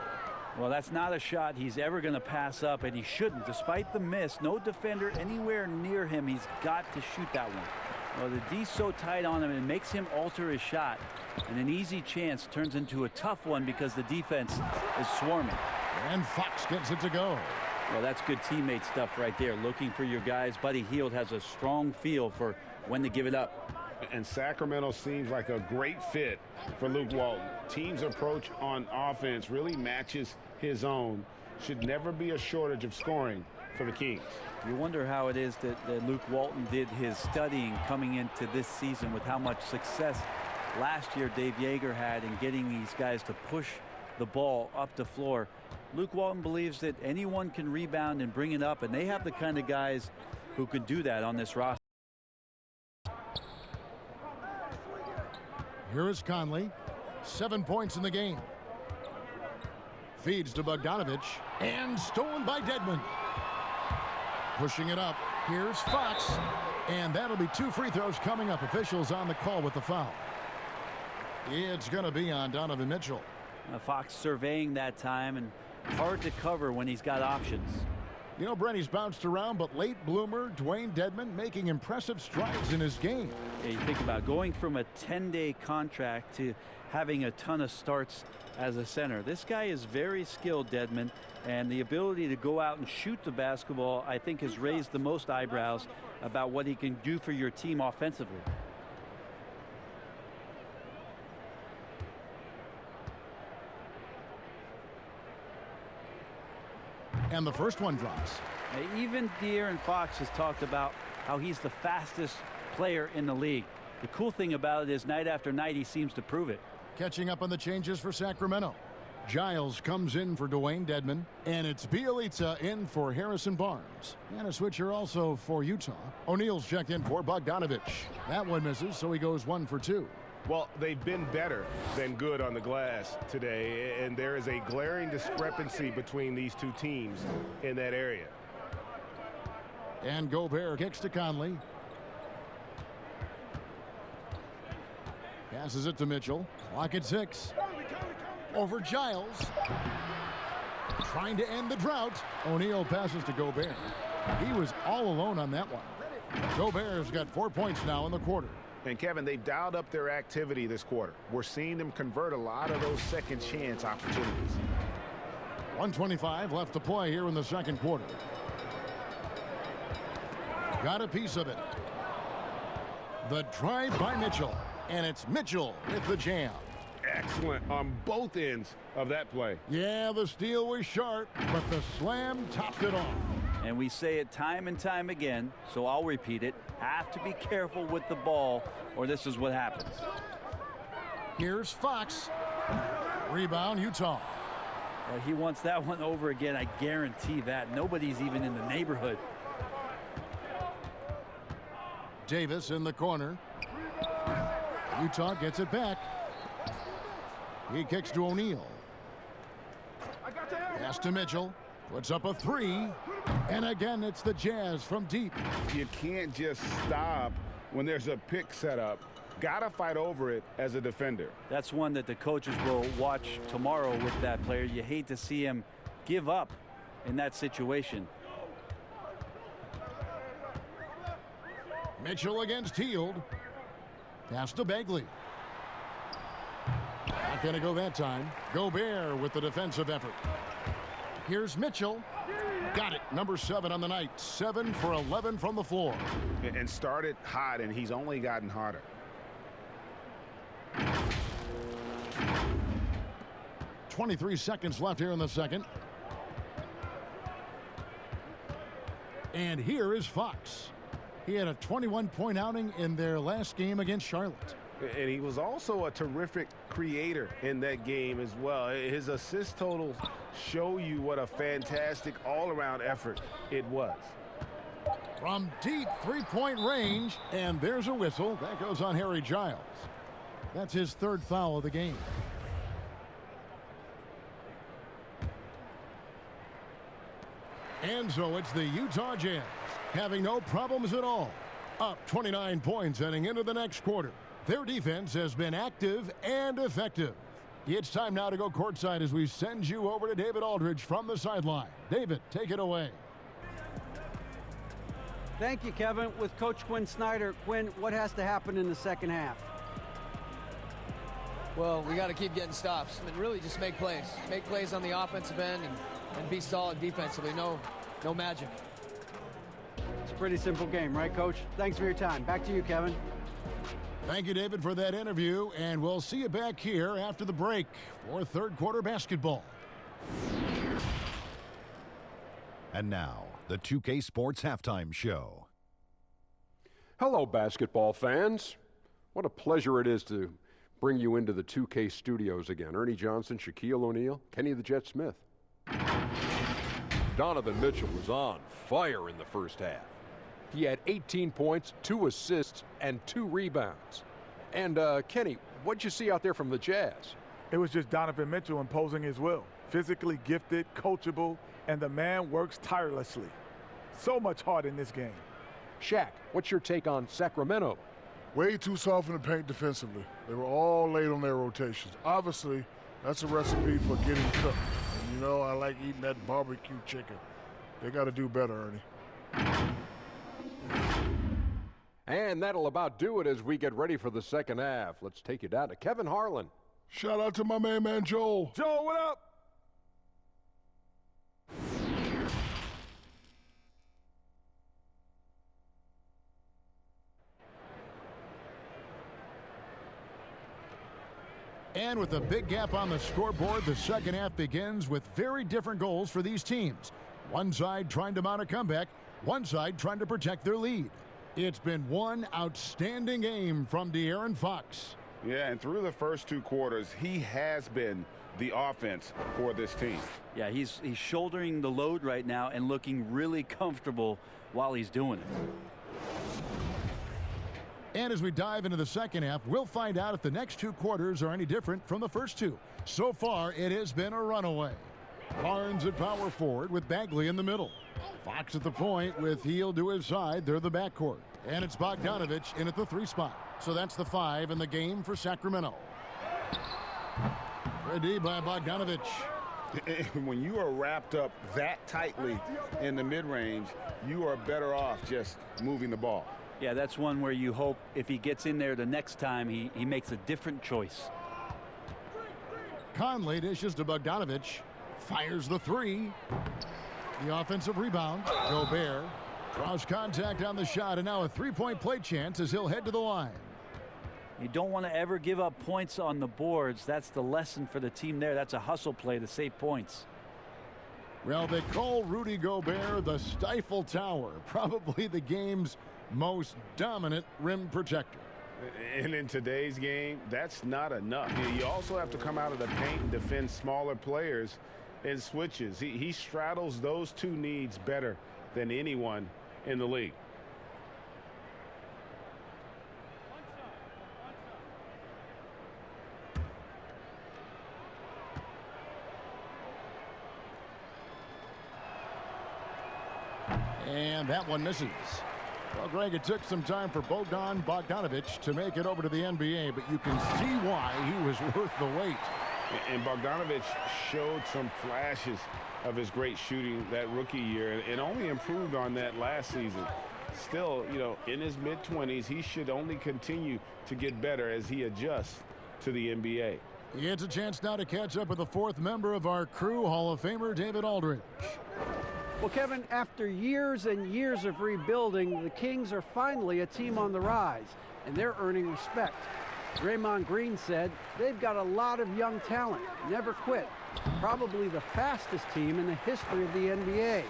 Well, that's not a shot he's ever going to pass up, and he shouldn't. Despite the miss, no defender anywhere near him. He's got to shoot that one. Well, the D's so tight on him, it makes him alter his shot. And an easy chance turns into a tough one because the defense is swarming. And Fox gets it to go. Well, that's good teammate stuff right there. Looking for your guys. Buddy Hield has a strong feel for when to give it up. And Sacramento seems like a great fit for Luke Walton. Team's approach on offense really matches his own. Should never be a shortage of scoring for the Kings. You wonder how it is that Luke Walton did his studying coming into this season with how much success last year Dave Yeager had in getting these guys to push the ball up the floor. Luke Walton believes that anyone can rebound and bring it up, and they have the kind of guys who could do that on this roster. Here is Conley. 7 points in the game. Feeds to Bogdanovich. And stolen by Dedmon. Pushing it up. Here's Fox. And that'll be 2 free throws coming up. Officials on the call with the foul. It's going to be on Donovan Mitchell. Fox surveying that time, and hard to cover when he's got options. You know, Brent, he's bounced around, but late bloomer Dwayne Dedmon making impressive strides in his game. Yeah, you think about going from a 10-day contract to having a ton of starts as a center. This guy is very skilled, Dedmon, and the ability to go out and shoot the basketball, I think, has raised the most eyebrows about what he can do for your team offensively. And the first one drops. Even De'Aaron Fox has talked about how he's the fastest player in the league. The cool thing about it is night after night he seems to prove it. Catching up on the changes for Sacramento. Giles comes in for Dwayne Dedman, and it's Bielitsa in for Harrison Barnes. And a switcher also for Utah. O'Neal's checked in for Bogdanovich. That one misses, so he goes 1 for 2. Well, they've been better than good on the glass today, and there is a glaring discrepancy between these two teams in that area. And Gobert kicks to Conley. Passes it to Mitchell. Clock at 6. Over Giles. Trying to end the drought. O'Neal passes to Gobert. He was all alone on that one. Gobert's got 4 points now in the quarter. And Kevin, they've dialed up their activity this quarter. We're seeing them convert a lot of those second chance opportunities. 1:25 left to play here in the second quarter. Got a piece of it. The drive by Mitchell. And it's Mitchell with the jam. Excellent on both ends of that play. Yeah, the steal was sharp, but the slam topped it off. And we say it time and time again, so I'll repeat it. Have to be careful with the ball, or this is what happens. Here's Fox. Rebound, Utah. Well, he wants that one over again, I guarantee that. Nobody's even in the neighborhood. Davis in the corner. Utah gets it back. He kicks to O'Neal. Pass to Mitchell. Puts up a 3. And again, it's the Jazz from deep. You can't just stop when there's a pick set up. Got to fight over it as a defender. That's one that the coaches will watch tomorrow with that player. You hate to see him give up in that situation. Mitchell against Hield. Pass to Bagley. Not going to go that time. Gobert with the defensive effort. Here's Mitchell. Got it. Number 7 on the night. 7 for 11 from the floor. And started hot, and he's only gotten hotter. .23 seconds left here in the second. And here is Fox. He had a 21-point outing in their last game against Charlotte. And he was also a terrific creator in that game as well. His assist totals show you what a fantastic all-around effort it was. From deep three-point range, and there's a whistle. That goes on Harry Giles. That's his 3rd foul of the game. And so it's the Utah Jazz having no problems at all. Up 29 points heading into the next quarter. Their defense has been active and effective. It's time now to go courtside as we send you over to David Aldridge from the sideline. David, take it away. Thank you, Kevin. With Coach Quinn Snyder. Quinn, what has to happen in the second half? Well, we got to keep getting stops and really just make plays. Make plays on the offensive end and be solid defensively. No magic. It's a pretty simple game, right, Coach? Thanks for your time. Back to you, Kevin. Thank you, David, for that interview, and we'll see you back here after the break for third quarter basketball. And now, the 2K Sports Halftime Show. Hello, basketball fans. What a pleasure it is to bring you into the 2K studios again. Ernie Johnson, Shaquille O'Neal, Kenny the Jet Smith. Donovan Mitchell was on fire in the first half. He had 18 points, 2 assists, and 2 rebounds. And, Kenny, what'd you see out there from the Jazz? It was just Donovan Mitchell imposing his will. Physically gifted, coachable, and the man works tirelessly. So much heart in this game. Shaq, what's your take on Sacramento? Way too soft in the paint defensively. They were all late on their rotations. Obviously, that's a recipe for getting cooked. And, you know, I like eating that barbecue chicken. They got to do better, Ernie. And that'll about do it as we get ready for the second half. Let's take you down to Kevin Harlan. Shout out to my main man, Joel. Joel, what up? And with a big gap on the scoreboard, the second half begins with very different goals for these teams. One side trying to mount a comeback, one side trying to protect their lead. It's been one outstanding game from De'Aaron Fox. Yeah, and through the first 2 quarters, he has been the offense for this team. Yeah, he's shouldering the load right now and looking really comfortable while he's doing it. And as we dive into the second half, we'll find out if the next 2 quarters are any different from the first 2. So far, it has been a runaway. Barnes at power forward with Bagley in the middle. Fox at the point with Hield to his side. They're the backcourt. And it's Bogdanovich in at the 3 spot. So that's the 5 in the game for Sacramento. Ready by Bogdanovich. When you are wrapped up that tightly in the mid-range, you are better off just moving the ball. Yeah, that's one where you hope if he gets in there the next time, he makes a different choice. Conley dishes to Bogdanovich. Fires the 3. The offensive rebound. Gobert draws contact on the shot, and now a 3-point play chance as he'll head to the line. You don't want to ever give up points on the boards. That's the lesson for the team there. That's a hustle play to save points. Well, they call Rudy Gobert the Stifle Tower, probably the game's most dominant rim protector. And in today's game, that's not enough. You also have to come out of the paint and defend smaller players in switches. He straddles those 2 needs better than anyone in the league. And that one misses. Well, Greg, it took some time for Bogdanovich to make it over to the NBA, but you can see why he was worth the wait. And Bogdanovich showed some flashes of his great shooting that rookie year and only improved on that last season. Still, you know, in his mid-20s, he should only continue to get better as he adjusts to the NBA. He gets a chance now to catch up with the 4th member of our crew, Hall of Famer David Aldridge. Well, Kevin, after years and years of rebuilding, the Kings are finally a team on the rise, and they're earning respect. Draymond Green said they've got a lot of young talent, never quit, probably the fastest team in the history of the NBA.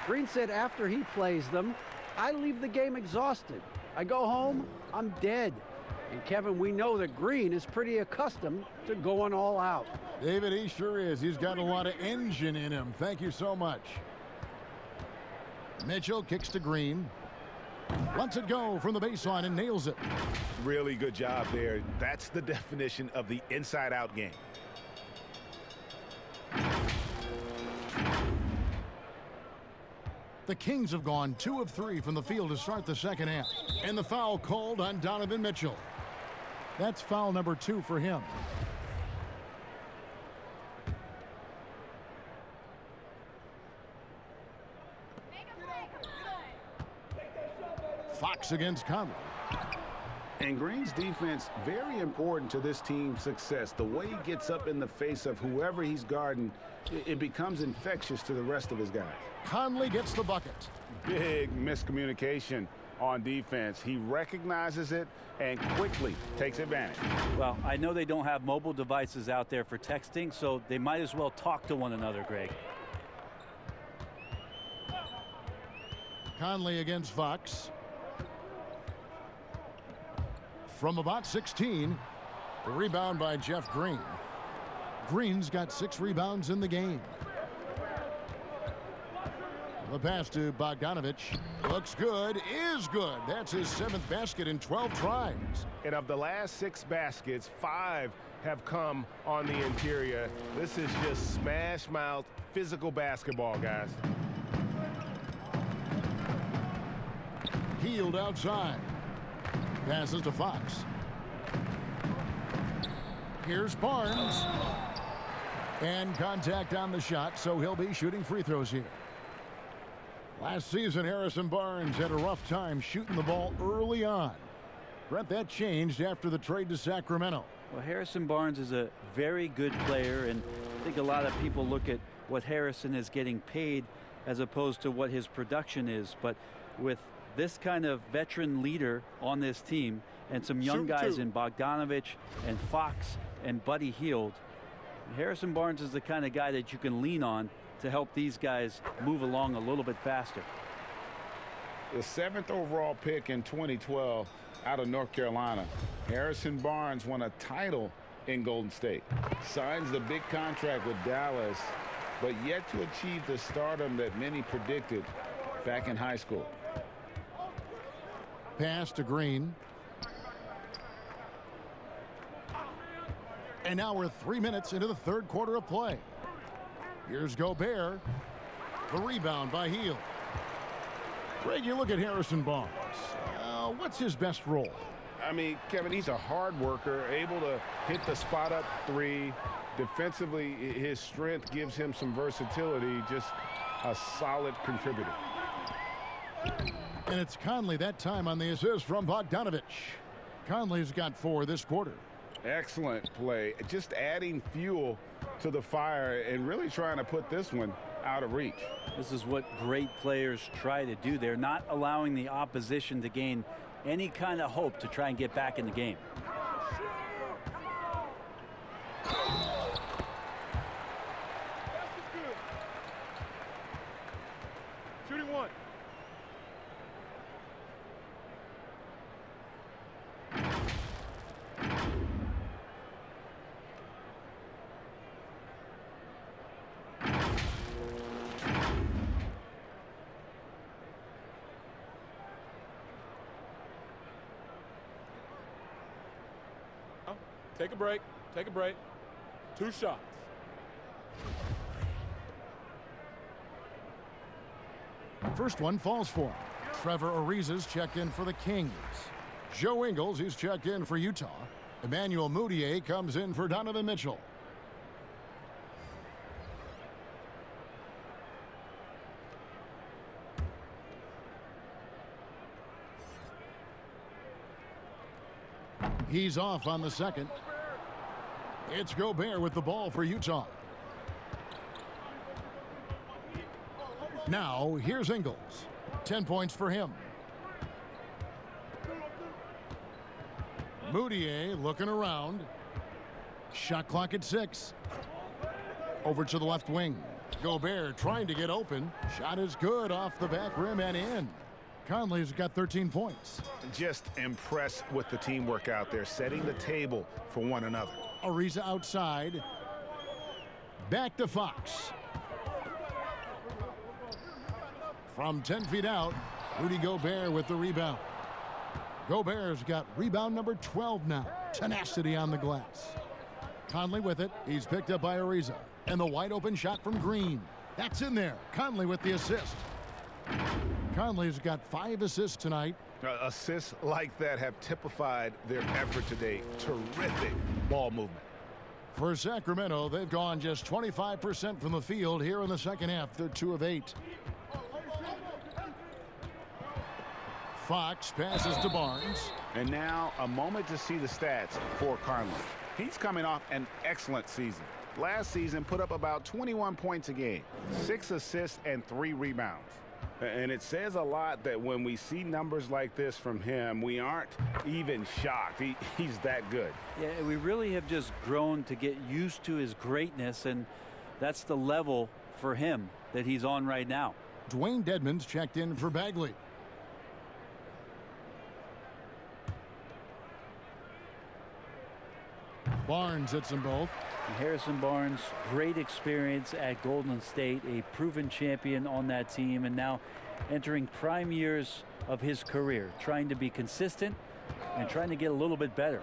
Green said after he plays them, I leave the game exhausted. I go home, I'm dead. And Kevin, we know that Green is pretty accustomed to going all out. David, he sure is. He's got a lot of engine in him. Thank you so much. Mitchell kicks to Green. Lets it go from the baseline and nails it. Really good job there. That's the definition of the inside-out game. The Kings have gone 2 of 3 from the field to start the second half. And the foul called on Donovan Mitchell. That's foul number 2 for him. Fox against Conley. And Green's defense, very important to this team's success. The way he gets up in the face of whoever he's guarding, it becomes infectious to the rest of his guys. Conley gets the bucket. Big miscommunication on defense. He recognizes it and quickly takes advantage. Well, I know they don't have mobile devices out there for texting, so they might as well talk to one another, Greg. Conley against Fox. From about 16, the rebound by Jeff Green. Green's got 6 rebounds in the game. The pass to Bogdanovich. Looks good, is good. That's his 7th basket in 12 tries. And of the last 6 baskets, 5 have come on the interior. This is just smash mouth physical basketball, guys. Hield outside. Passes to Fox. Here's Barnes. And contact on the shot, so he'll be shooting free throws here. Last season, Harrison Barnes had a rough time shooting the ball early on. Brent, that changed after the trade to Sacramento. Well, Harrison Barnes is a very good player, and I think a lot of people look at what Harrison is getting paid as opposed to what his production is. But with this kind of veteran leader on this team and some young guys in Bogdanovich and Fox and Buddy Hield, Harrison Barnes is the kind of guy that you can lean on to help these guys move along a little bit faster. the 7th overall pick in 2012 out of North Carolina. Harrison Barnes won a title in Golden State. Signs the big contract with Dallas, but yet to achieve the stardom that many predicted back in high school. Pass to Green. And now we're 3 minutes into the third quarter of play. Here's Gobert. The rebound by Hield. Greg, you look at Harrison Barnes. What's his best role? I mean, Kevin, he's a hard worker, able to hit the spot-up three. Defensively, his strength gives him some versatility, just a solid contributor. And it's Conley that time on the assist from Bogdanovich. Conley's got 4 this quarter. Excellent play. Just adding fuel to the fire and really trying to put this one out of reach. This is what great players try to do. They're not allowing the opposition to gain any kind of hope to try and get back in the game. Shooting 1. Take a break. Take a break. 2 shots. First one falls for him. Trevor Ariza's checked in for the Kings. Joe Ingles, he's checked in for Utah. Emmanuel Mudiay comes in for Donovan Mitchell. He's off on the second. It's Gobert with the ball for Utah. Now, here's Ingles. 10 points for him. Mudiay looking around. Shot clock at 6. Over to the left wing. Gobert trying to get open. Shot is good off the back rim and in. Conley's got 13 points. Just impressed with the teamwork out there, setting the table for one another. Ariza outside. Back to Fox. From 10 feet out, Rudy Gobert with the rebound. Gobert's got rebound number 12 now. Tenacity on the glass. Conley with it. He's picked up by Ariza. And the wide open shot from Green. That's in there. Conley with the assist. Conley's got 5 assists tonight. Assists like that have typified their effort today. Terrific ball movement. For Sacramento, they've gone just 25% from the field here in the second half. They're 2 of 8. Fox passes to Barnes. And now a moment to see the stats for Conley. He's coming off an excellent season. Last season put up about 21 points a game, 6 assists and 3 rebounds. And it says a lot that when we see numbers like this from him, we aren't even shocked. He's that good. Yeah, we really have just grown to get used to his greatness, and that's the level for him that he's on right now. Dwayne Dedmon's checked in for Bagley. Barnes hits them both. And Harrison Barnes, great experience at Golden State, a proven champion on that team, and now entering prime years of his career, trying to be consistent and trying to get a little bit better.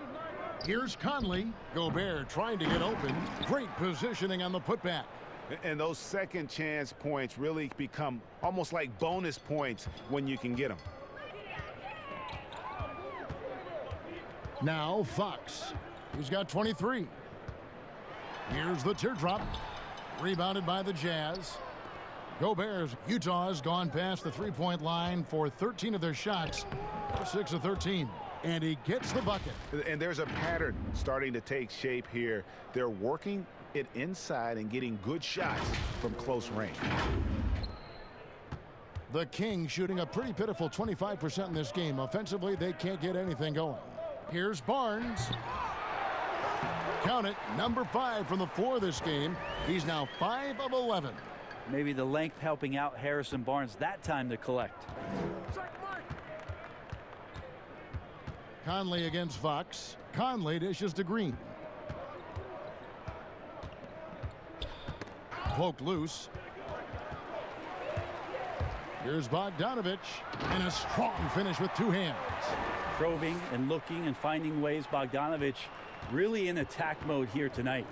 Here's Conley. Gobert trying to get open. Great positioning on the putback. And those second chance points really become almost like bonus points when you can get them. Now Fox. He's got 23. Here's the teardrop. Rebounded by the Jazz. Gobert's Utah has gone past the three-point line for 13 of their shots. 6 of 13. And he gets the bucket. And there's a pattern starting to take shape here. They're working it inside and getting good shots from close range. The Kings shooting a pretty pitiful 25% in this game. Offensively, they can't get anything going. Here's Barnes. Count it, number 5 from the floor this game. He's now 5 of 11. Maybe the length helping out Harrison Barnes that time to collect. Conley against Fox. Conley dishes to Green. Poked loose. Here's Bogdanovich, and a strong finish with two hands. Probing and looking and finding ways. Bogdanovich really in attack mode here tonight.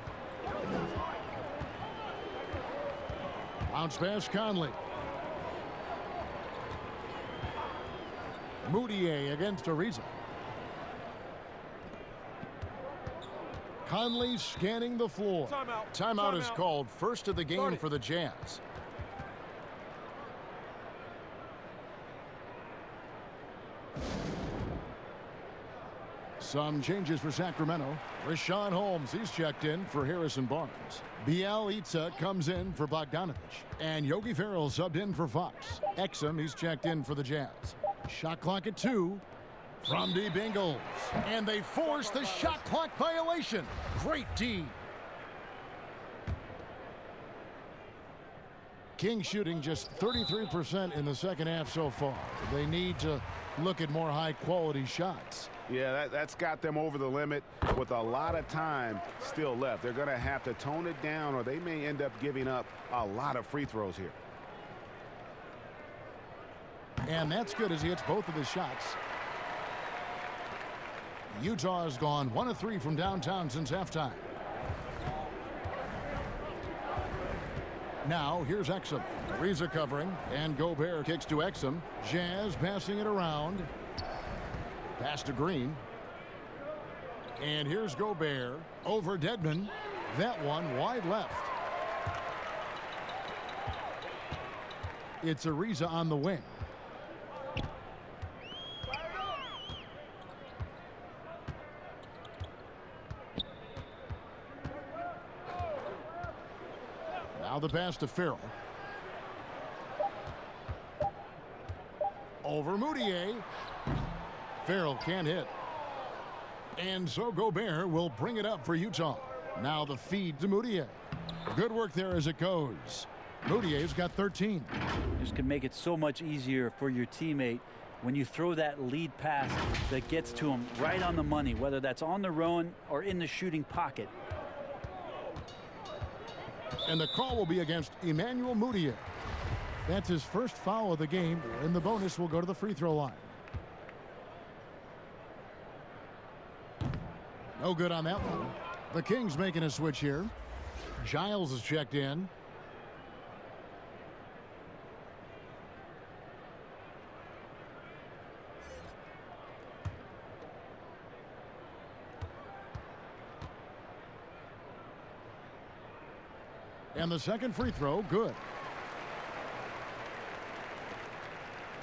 Bounce pass Conley. Moutier against Ariza. Conley scanning the floor. Timeout is called. First of the game for the Jazz. Some changes for Sacramento. Rashawn Holmes, he's checked in for Harrison Barnes. Bielitsa comes in for Bogdanovich. And Yogi Ferrell subbed in for Fox. Exum, he's checked in for the Jazz. Shot clock at 2 from deep Ingles. And they force the shot clock violation. Great D. Kings shooting just 33% in the second half so far. They need to look at more high-quality shots. Yeah, that's got them over the limit with a lot of time still left. They're going to have to tone it down, or they may end up giving up a lot of free throws here. And that's good as he hits both of his shots. Utah has gone 1 of 3 from downtown since halftime. Now, here's Exum. Ariza covering, and Gobert kicks to Exum. Jazz passing it around. Pass to Green. And here's Gobert over Dedmon. That one wide left. It's Ariza on the wing. Now the pass to Ferrell. Over Moutier. Ferrell can't hit. And so Gobert will bring it up for Utah. Now the feed to Moutier. Good work there as it goes. Moutier's got 13. This can make it so much easier for your teammate when you throw that lead pass that gets to him right on the money, whether that's on the run or in the shooting pocket. And the call will be against Emmanuel Moutier. That's his first foul of the game, and the bonus will go to the free throw line. No good on that one. The Kings making a switch here. Giles is checked in. And the second free throw, good.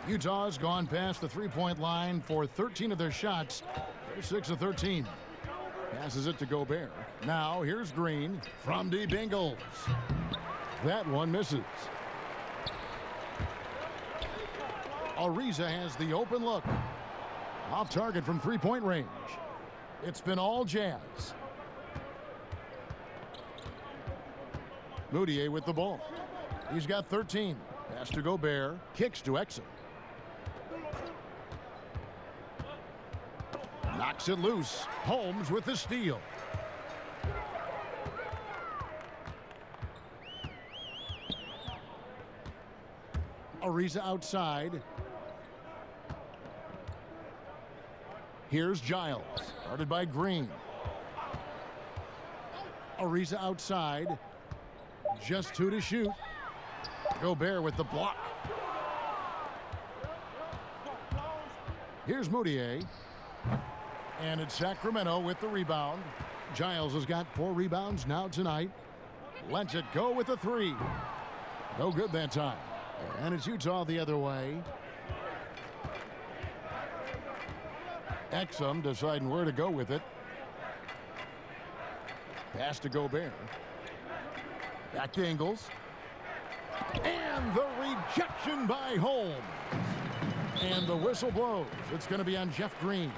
Utah's gone past the three-point line for 13 of their shots. They're 6 of 13. Passes it to Gobert. Now here's Green from deep Ingles. That one misses. Ariza has the open look. Off target from three-point range. It's been all Jazz. Moutier with the ball. He's got 13. Pass to Gobert. Kicks to Exum. Knocks it loose. Holmes with the steal. Ariza outside. Here's Giles. Guarded by Green. Ariza outside. Just 2 to shoot. Gobert with the block. Here's Moutier. And it's Sacramento with the rebound. Giles has got 4 rebounds now tonight. Lets it go with a 3. No good that time. And it's Utah the other way. Exum deciding where to go with it. Pass to Gobert. Back to Ingles. And the rejection by Holmes. And the whistle blows. It's going to be on Jeff Green.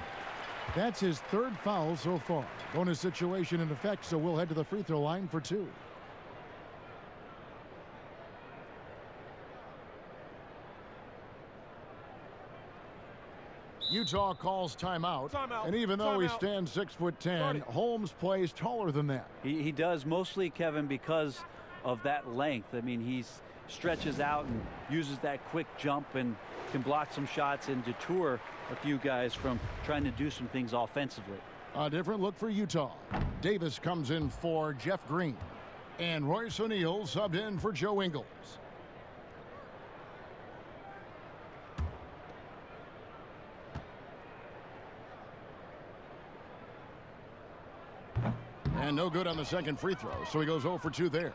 That's his 3rd foul so far. Bonus situation in effect, so we'll head to the free throw line for 2. Utah calls timeout. And even though he stands 6'10", Holmes plays taller than that. He does, mostly, Kevin, because of that length. I mean, he stretches out and uses that quick jump and can block some shots and deter a few guys from trying to do some things offensively. A different look for Utah. Davis comes in for Jeff Green. And Royce O'Neal subbed in for Joe Ingles. And no good on the second free throw, so he goes 0 for 2 there.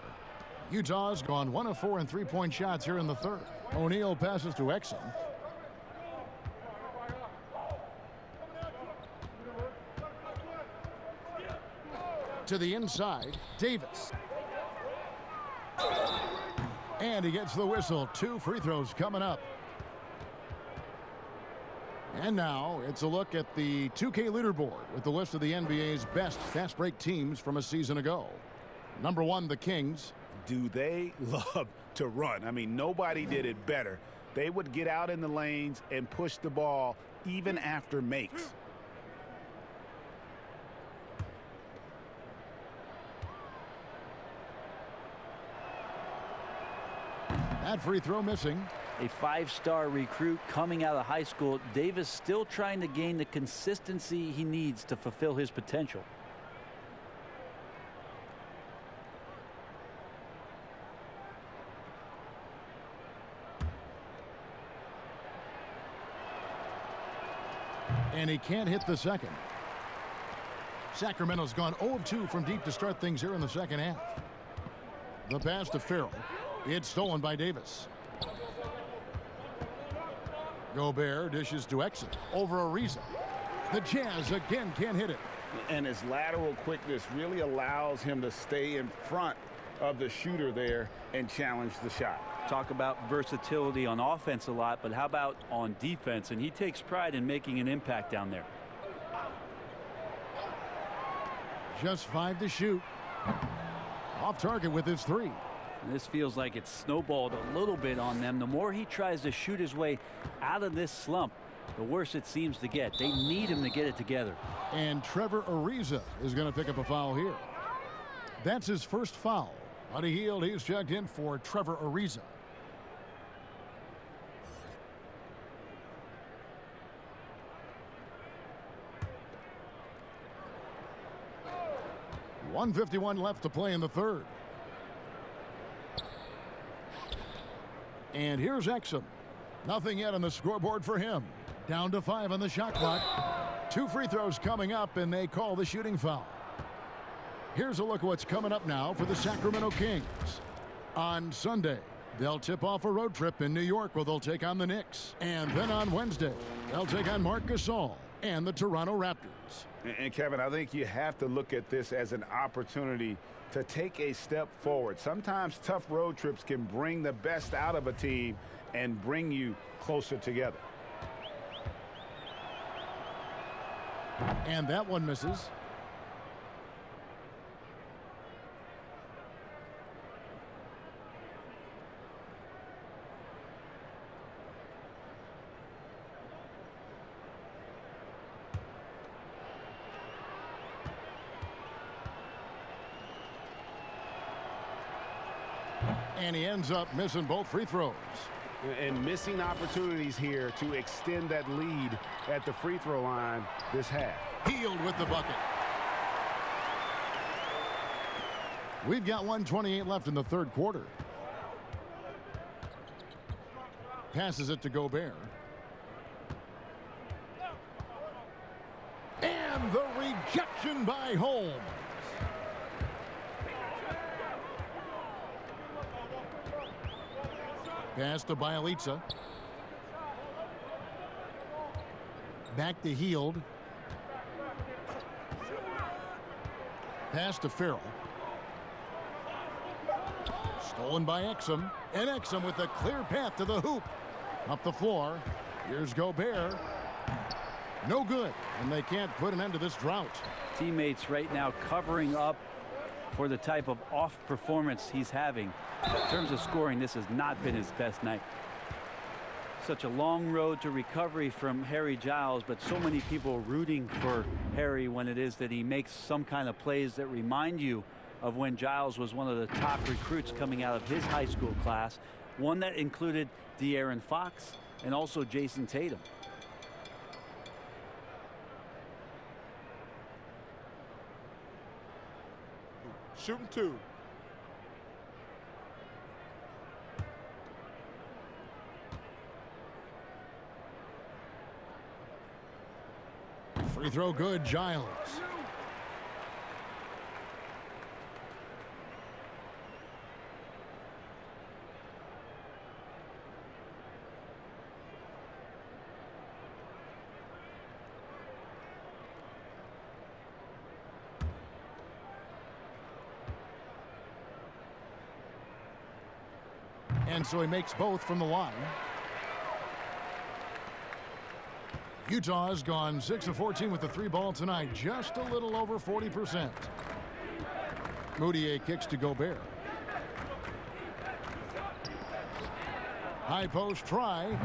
Utah's gone 1 of 4 in three-point shots here in the third. O'Neal passes to Exum. To the inside, Davis. And he gets the whistle. 2 free throws coming up. And now it's a look at the 2K leaderboard with the list of the NBA's best fast break teams from a season ago. Number 1, the Kings. Do they love to run? I mean, nobody did it better. They would get out in the lanes and push the ball even after makes. That free throw missing. A 5-star recruit coming out of high school. Davis still trying to gain the consistency he needs to fulfill his potential. And he can't hit the second. Sacramento's gone 0 of 2 from deep to start things here in the second half. The pass to Farrell. It's stolen by Davis. Gobert dishes to Exum over Ariza. The Jazz again can't hit it. And his lateral quickness really allows him to stay in front of the shooter there and challenge the shot. Talk about versatility on offense a lot, but how about on defense? And he takes pride in making an impact down there. Just 5 to shoot. Off target with his 3. And this feels like it's snowballed a little bit on them. The more he tries to shoot his way out of this slump, the worse it seems to get. They need him to get it together. And Trevor Ariza is going to pick up a foul here. That's his first foul. Buddy Hield, he's checked in for Trevor Ariza. .151 left to play in the third. And here's Exum. Nothing yet on the scoreboard for him. Down to 5 on the shot clock. 2 free throws coming up, and they call the shooting foul. Here's a look at what's coming up now for the Sacramento Kings. On Sunday, they'll tip off a road trip in New York where they'll take on the Knicks. And then on Wednesday, they'll take on Marc Gasol and the Toronto Raptors. And Kevin, I think you have to look at this as an opportunity to take a step forward. Sometimes tough road trips can bring the best out of a team and bring you closer together. And that one misses. And he ends up missing both free throws. And missing opportunities here to extend that lead at the free throw line this half. Hield with the bucket. We've got 1:28 left in the third quarter. Passes it to Gobert. And the rejection by Holmes. Pass to Bialica. Back to Hield. Pass to Farrell. Stolen by Exum. And Exum with a clear path to the hoop. Up the floor. Here's Gobert. No good. And they can't put an end to this drought. Teammates right now covering up for the type of off performance he's having. In terms of scoring, this has not been his best night. such a long road to recovery from Harry Giles, but so many people rooting for Harry when it is that he makes some kind of plays that remind you of when Giles was one of the top recruits coming out of his high school class, one that included De'Aaron Fox and also Jason Tatum. Shooting 2. Free throw good, Giles. And so he makes both from the line. Utah has gone 6 of 14 with the 3-ball tonight, just a little over 40%. Moutier kicks to Gobert. High post try.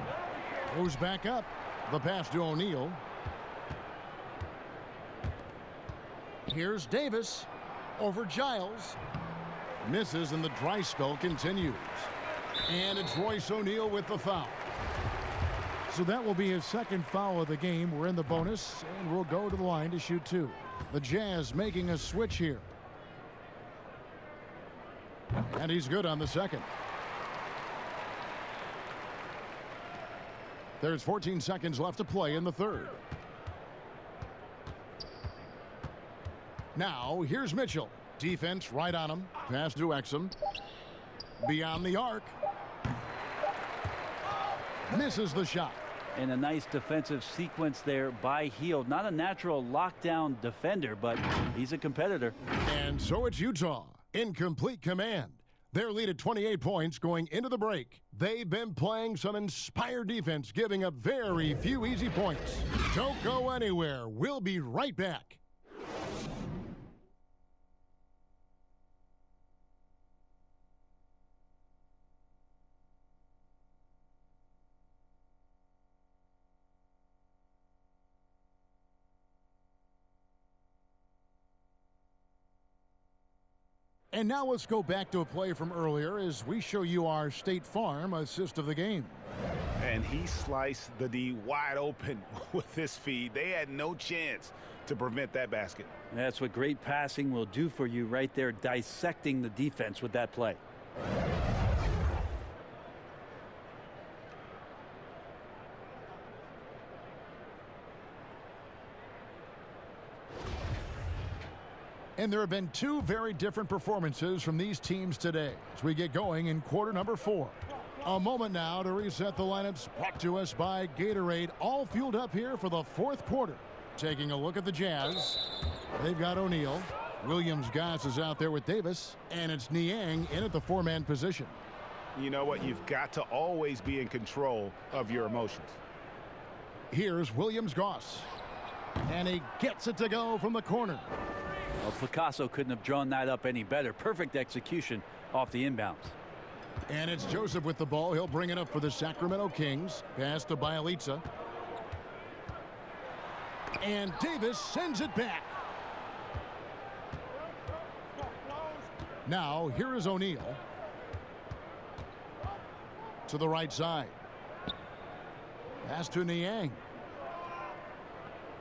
Goes back up. The pass to O'Neal. Here's Davis over Giles. Misses, and the dry spell continues. And it's Royce O'Neal with the foul. So that will be his second foul of the game. We're in the bonus, and we'll go to the line to shoot 2. The Jazz making a switch here. And he's good on the second. There's 14 seconds left to play in the third. Now, here's Mitchell. Defense right on him. Pass to Exum. Beyond the arc. Misses the shot. And a nice defensive sequence there by Hield. Not a natural lockdown defender, but he's a competitor. And so it's Utah in complete command. Their lead at 28 points going into the break. They've been playing some inspired defense, giving up very few easy points. Don't go anywhere. We'll be right back. And now let's go back to a play from earlier as we show you our State Farm assist of the game. And he sliced the D wide open with this feed. They had no chance to prevent that basket. And that's what great passing will do for you right there, dissecting the defense with that play. And there have been 2 very different performances from these teams today as we get going in quarter number 4. A moment now to reset the lineups brought to us by Gatorade, all fueled up here for the 4th quarter. Taking a look at the Jazz. They've got O'Neal. Williams-Goss is out there with Davis, and it's Niang in at the 4-man position. You know what? You've got to always be in control of your emotions. Here's Williams-Goss. And he gets it to go from the corner. Well, Picasso couldn't have drawn that up any better. Perfect execution off the inbounds. And it's Joseph with the ball. He'll bring it up for the Sacramento Kings. Pass to Bielitsa. And Davis sends it back. Now, here is O'Neal. To the right side. Pass to Niang.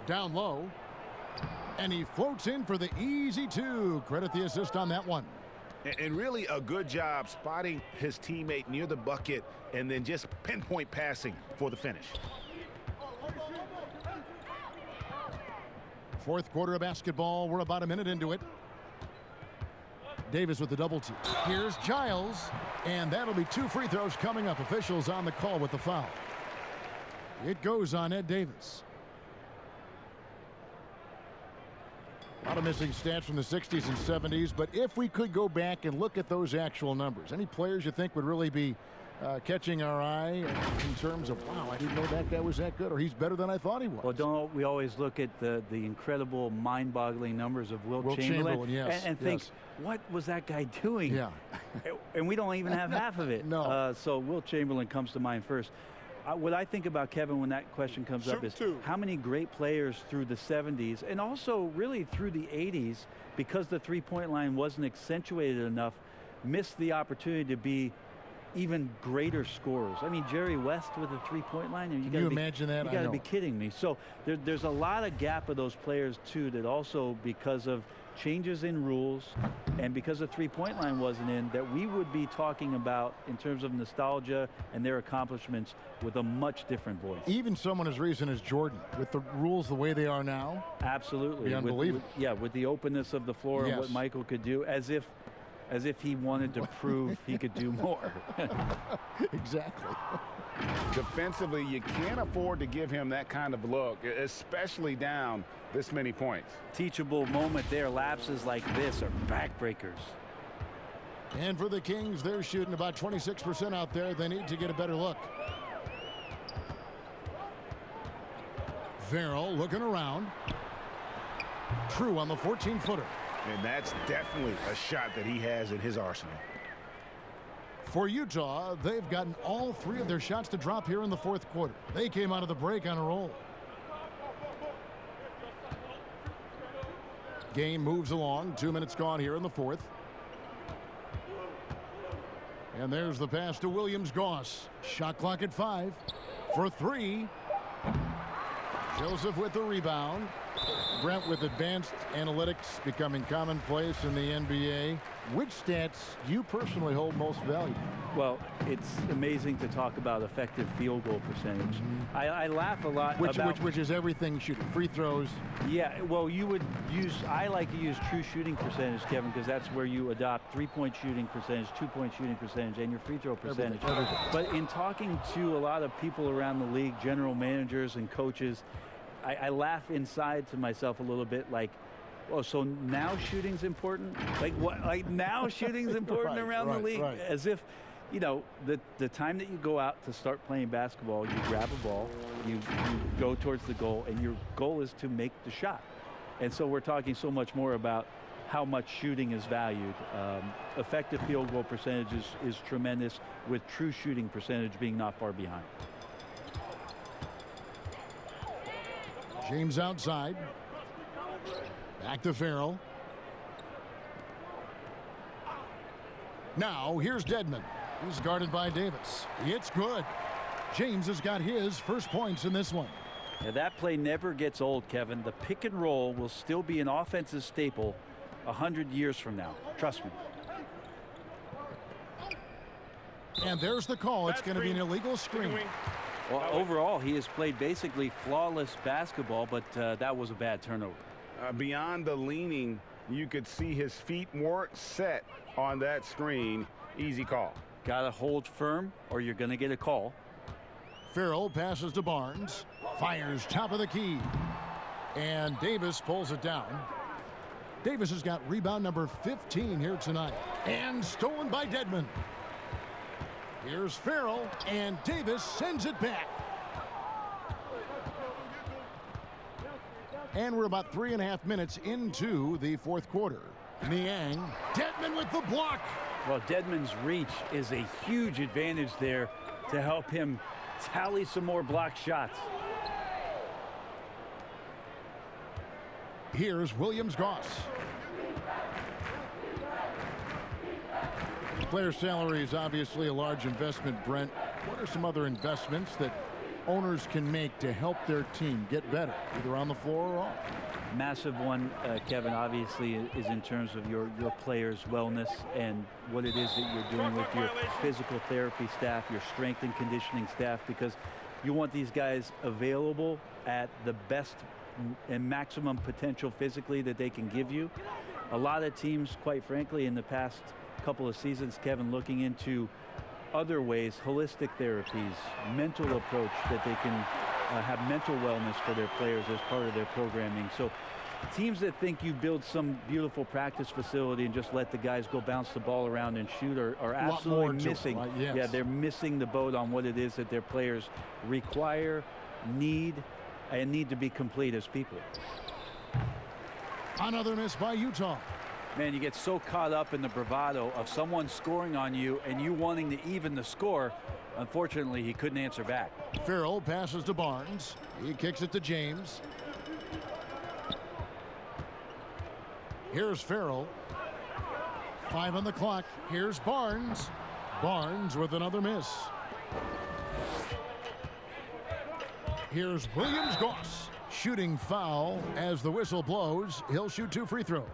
Down low. And he floats in for the easy 2. Credit the assist on that one. And really a good job spotting his teammate near the bucket and then just pinpoint passing for the finish. 4th quarter of basketball. We're about a minute into it. Davis with the double team. Here's Giles. And that'll be 2 free throws coming up. Officials on the call with the foul. It goes on Ed Davis. A lot of missing stats from the 60s and 70s, but if we could go back and look at those actual numbers, any players you think would really be catching our eye in terms of, wow, I didn't know that guy was that good, or he's better than I thought he was? Well, don't we always look at the incredible, mind-boggling numbers of Wilt Chamberlain yes, and think, what was that guy doing? Yeah. And we don't even have half of it. No. So Wilt Chamberlain comes to mind first. What I think about, Kevin, when that question comes up is how many great players through the 70s and also really through the 80s, because the three-point line wasn't accentuated enough, missed the opportunity to be even greater scorers. I mean, Jerry West with a three-point line. Can you imagine that? You got to be kidding me. So there's a lot of gap of those players, too, that also, because of changes in rules and because the three-point line wasn't in, that we would be talking about in terms of nostalgia and their accomplishments with a much different voice. Even someone as recent as Jordan, with the rules the way they are now. Absolutely. Unbelievable. With the openness of the floor and what Michael could do, as if he wanted to prove he could do more. Exactly. Defensively, you can't afford to give him that kind of look, especially down this many points. Teachable moment there. Lapses like this are backbreakers. And for the Kings, they're shooting about 26% out there. They need to get a better look. Farrell looking around. True on the 14-footer. And that's definitely a shot that he has in his arsenal. For Utah, they've gotten all 3 of their shots to drop here in the 4th quarter. They came out of the break on a roll. Game moves along. 2 minutes gone here in the 4th. And there's the pass to Williams-Goss. Shot clock at 5 for 3. Joseph with the rebound. Brent, with advanced analytics becoming commonplace in the NBA, which stats do you personally hold most valuable? Well, it's amazing to talk about effective field goal percentage. I laugh a lot which is everything shooting, free throws. Yeah, well, I like to use true shooting percentage, Kevin, because that's where you adopt 3-point shooting percentage, 2-point shooting percentage, and your free throw percentage. Everything. But in talking to a lot of people around the league, general managers and coaches, I laugh inside to myself a little bit, like, oh, so now shooting's important? Like what? Like now shooting's important around the league? Right. As if, you know, the time that you go out to start playing basketball, you grab a ball, you go towards the goal, and your goal is to make the shot. And so we're talking so much more about how much shooting is valued. Effective field goal percentage is tremendous, with true shooting percentage being not far behind. James outside. Back to Farrell. Now here's Dedmon. He's guarded by Davis. It's good. James has got his first points in this one. Yeah, that play never gets old, Kevin. The pick and roll will still be an offensive staple 100 years from now. Trust me. And there's the call. It's going to be an illegal screen. Well, overall, he has played basically flawless basketball, but that was a bad turnover. Beyond the leaning, you could see his feet weren't set on that screen. Easy call. Got to hold firm or you're going to get a call. Farrell passes to Barnes. Fires top of the key. And Davis pulls it down. Davis has got rebound number 15 here tonight. And stolen by Dedmon. Here's Farrell, and Davis sends it back. And we're about 3.5 minutes into the 4th quarter. Niang, Dedmon with the block. Well, Dedmon's reach is a huge advantage there to help him tally some more block shots. Here's Williams-Goss. Player salary is obviously a large investment, Brent. What are some other investments that owners can make to help their team get better, either on the floor or off? Massive one, Kevin, obviously, is in terms of your players' wellness and what it is that you're doing with your physical therapy staff, your strength and conditioning staff, because you want these guys available at the best and maximum potential physically that they can give you. A lot of teams, quite frankly, in the past couple of seasons, Kevin, looking into other ways, holistic therapies, mental approach that they can have mental wellness for their players as part of their programming. So teams that think you build some beautiful practice facility and just let the guys go bounce the ball around and shoot are absolutely missing. Yes. Yeah, they're missing the boat on what it is that their players require, need to be complete as people. Another miss by Utah. Man, you get so caught up in the bravado of someone scoring on you and you wanting to even the score Unfortunately, he couldn't answer back. Farrell passes to Barnes. He kicks it to James. Here's Farrell. 5 on the clock. Here's Barnes. Barnes with another miss. Here's Williams-Goss. Shooting foul as the whistle blows. He'll shoot 2 free throws.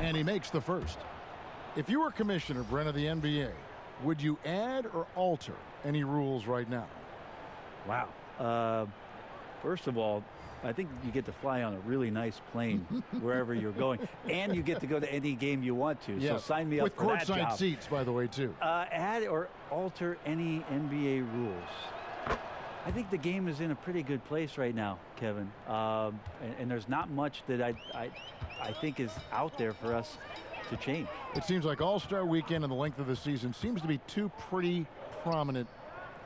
And he makes the first. If you were commissioner, Brent, of the NBA, would you add or alter any rules right now? Wow. First of all, I think you get to fly on a really nice plane wherever you're going, and you get to go to any game you want to. Yes. So sign me up for that job. With courtside seats, by the way, too. Add or alter any NBA rules. I think the game is in a pretty good place right now, Kevin. And there's not much that I think is out there for us to change. It seems like All-Star Weekend and the length of the season seems to be 2 pretty prominent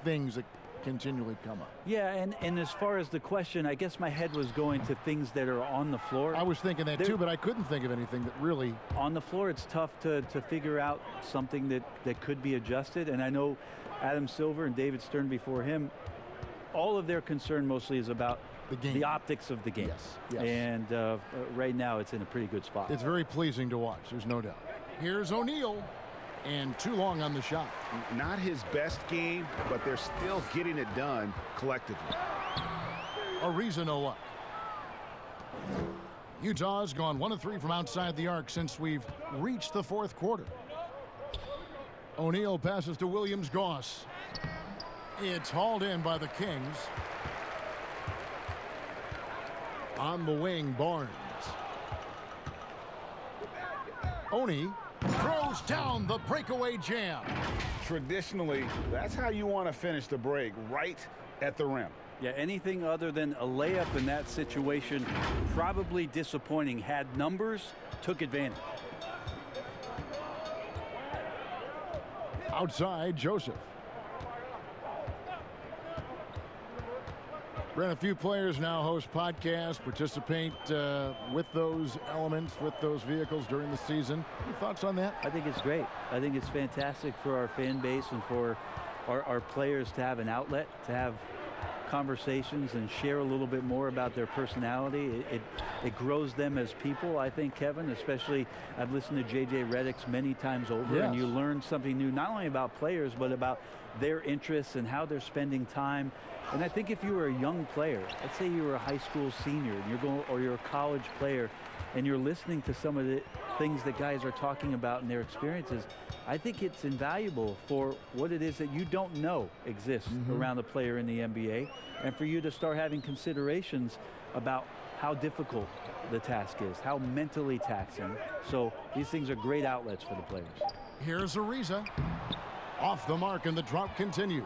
things that continually come up. Yeah, and as far as the question, I guess my head was going to things that are on the floor. I was thinking that too, but I couldn't think of anything that really... On the floor, it's tough to figure out something that could be adjusted. And I know Adam Silver and David Stern before him, all of their concern mostly is about the game, the optics of the game. Yes. And right now, it's in a pretty good spot. It's very pleasing to watch, there's no doubt. Here's O'Neal, and too long on the shot. Not his best game, but they're still getting it done collectively. Ariza no luck. Utah's gone 1 of 3 from outside the arc since we've reached the 4th quarter. O'Neal passes to Williams-Goss. It's hauled in by the Kings. On the wing, Barnes. Oni throws down the breakaway jam. Traditionally, that's how you want to finish the break, right at the rim. Yeah, anything other than a layup in that situation, probably disappointing. Had numbers, took advantage. Outside, Joseph. Brent, a few players now host podcasts, participate with those elements, with those vehicles during the season. Any thoughts on that? I think it's great. I think it's fantastic for our fan base and for our players to have an outlet, to have conversations and share a little bit more about their personality. It grows them as people, I think, Kevin, especially I've listened to J.J. Redick's many times over, and you learn something new, not only about players, but about their interests and how they're spending time. And I think if you were a young player, let's say you were a high school senior, and you're a college player, and you're listening to some of the things that guys are talking about in their experiences, I think it's invaluable for what it is that you don't know exists around a player in the NBA, and for you to start having considerations about how difficult the task is, how mentally taxing. So these things are great outlets for the players. Here's Ariza. Off the mark, and the drought continues.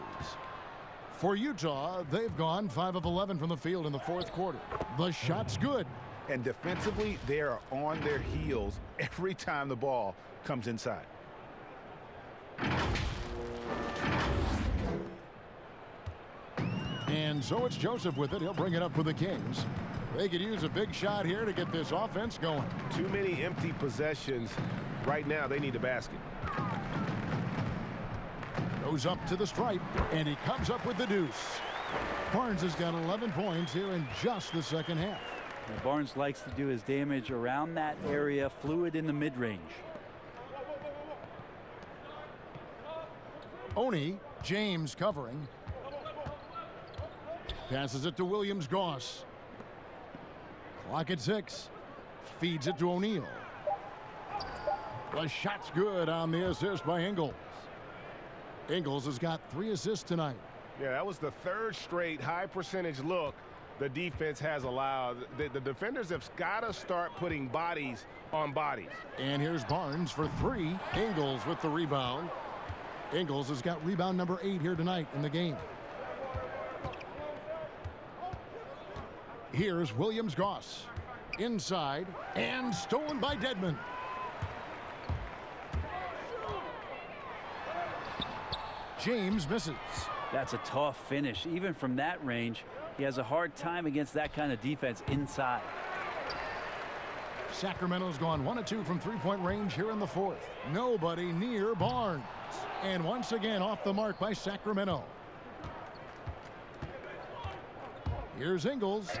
For Utah, they've gone 5 of 11 from the field in the 4th quarter. The shot's good. And defensively, they are on their heels every time the ball comes inside. And so it's Joseph with it. He'll bring it up for the Kings. They could use a big shot here to get this offense going. Too many empty possessions. Right now, they need a basket. Goes up to the stripe, and he comes up with the deuce. Barnes has got 11 points here in just the second half. Barnes likes to do his damage around that area, fluid in the mid-range. Oni, James covering. Passes it to Williams-Goss. Clock at 6. Feeds it to O'Neal. The shot's good on the assist by Ingles. Ingles has got 3 assists tonight. Yeah, that was the 3rd straight high percentage look the defense has allowed. The defenders have got to start putting bodies on bodies. And here's Barnes for 3. Ingles with the rebound. Ingles has got rebound number 8 here tonight in the game. Here's Williams-Goss. Inside, and stolen by Dedmon. James misses. That's a tough finish. Even from that range, he has a hard time against that kind of defense inside. Sacramento's gone 1 of 2 from three-point range here in the fourth. Nobody near Barnes. And once again off the mark by Sacramento. Here's Ingles.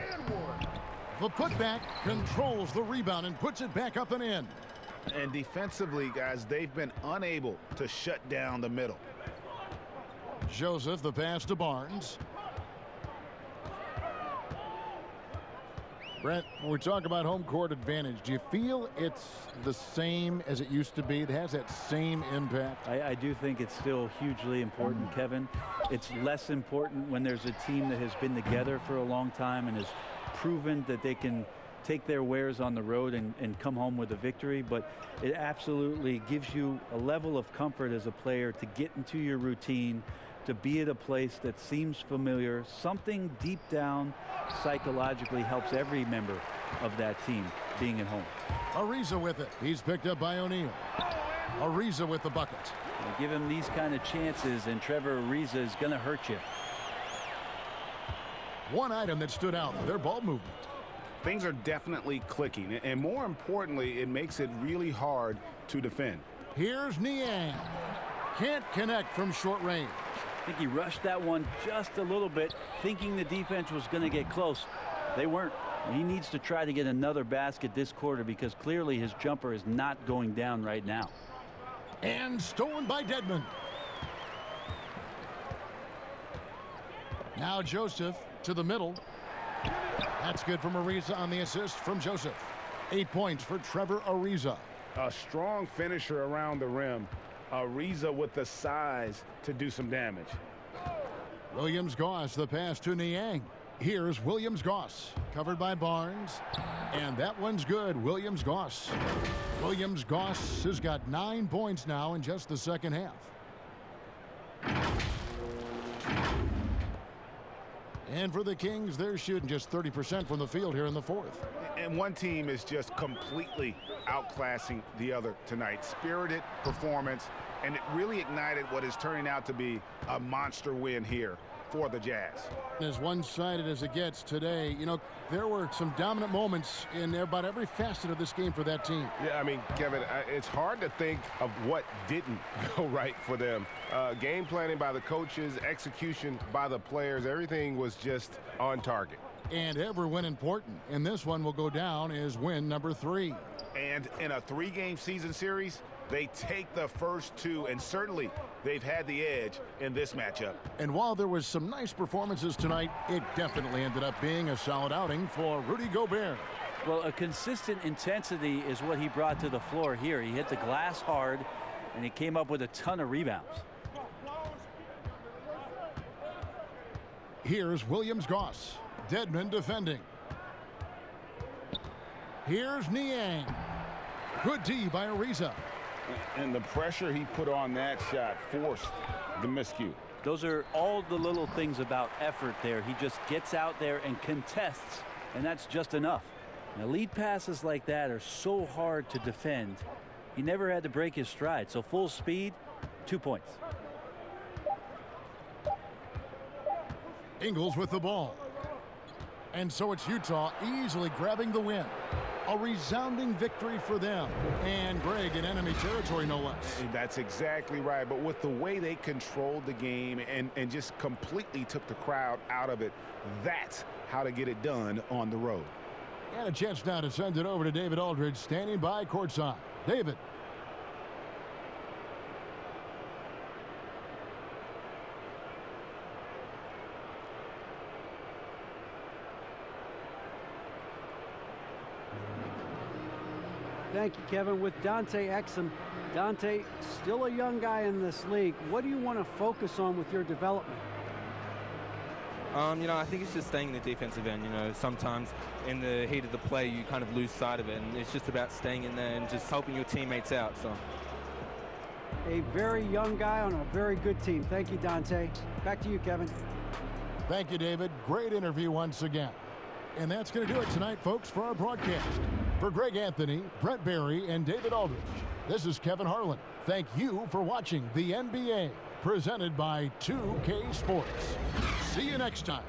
The putback controls the rebound and puts it back up and in. And defensively, guys, they've been unable to shut down the middle. Joseph, the pass to Barnes. Brent, when we talk about home court advantage, do you feel it's the same as it used to be? It has that same impact? I do think it's still hugely important, Kevin. It's less important when there's a team that has been together for a long time and has proven that they can take their wares on the road and come home with a victory. But it absolutely gives you a level of comfort as a player to get into your routine, to be at a place that seems familiar. Something deep down psychologically helps every member of that team being at home. Ariza with it. He's picked up by O'Neal. Ariza with the bucket. Give him these kind of chances, and Trevor Ariza is going to hurt you. One item that stood out, their ball movement. Things are definitely clicking, and more importantly, it makes it really hard to defend. Here's Niang. Can't connect from short range. I think he rushed that one just a little bit, thinking the defense was going to get close. They weren't. He needs to try to get another basket this quarter because clearly his jumper is not going down right now. And stolen by Dedmon. Now Joseph to the middle. That's good from Ariza on the assist from Joseph. 8 points for Trevor Ariza. A strong finisher around the rim. Ariza with the size to do some damage. Williams-Goss, the pass to Niang. Here's Williams-Goss, covered by Barnes. And that one's good, Williams-Goss. Williams-Goss has got 9 points now in just the second half. And for the Kings, they're shooting just 30% from the field here in the fourth. And one team is just completely outclassing the other tonight. Spirited performance, and it really ignited what is turning out to be a monster win here for the Jazz. As one-sided as it gets today, you know, there were some dominant moments in about every facet of this game for that team. Yeah, I mean, Kevin, it's hard to think of what didn't go right for them. Game planning by the coaches, execution by the players, everything was just on target. And every win important, and this one will go down as win number 3. And in a 3-game season series, they take the first 2, and certainly they've had the edge in this matchup. And while there was some nice performances tonight, it definitely ended up being a solid outing for Rudy Gobert. Well, a consistent intensity is what he brought to the floor here. He hit the glass hard, and he came up with a ton of rebounds. Here's Williams-Goss. Dedmon defending. Here's Niang. Good D by Ariza. And the pressure he put on that shot forced the miscue. Those are all the little things about effort there. He just gets out there and contests, and that's just enough. Now, lead passes like that are so hard to defend. He never had to break his stride, so full speed, 2 points. Ingles with the ball. And so it's Utah easily grabbing the win. A resounding victory for them. And Greg in enemy territory, no less. That's exactly right. But with the way they controlled the game and just completely took the crowd out of it, that's how to get it done on the road. And a chance now to send it over to David Aldridge, standing by courtside. David. Thank you, Kevin. With Dante Exum. Dante, still a young guy in this league. What do you want to focus on with your development? You know, I think it's just staying in the defensive end. You know, sometimes in the heat of the play, you kind of lose sight of it, and it's just about staying in there and just helping your teammates out. So, a very young guy on a very good team. Thank you, Dante. Back to you, Kevin. Thank you, David. Great interview once again. And that's going to do it tonight, folks, for our broadcast. For Greg Anthony, Brent Barry, and David Aldridge, this is Kevin Harlan. Thank you for watching the NBA, presented by 2K Sports. See you next time.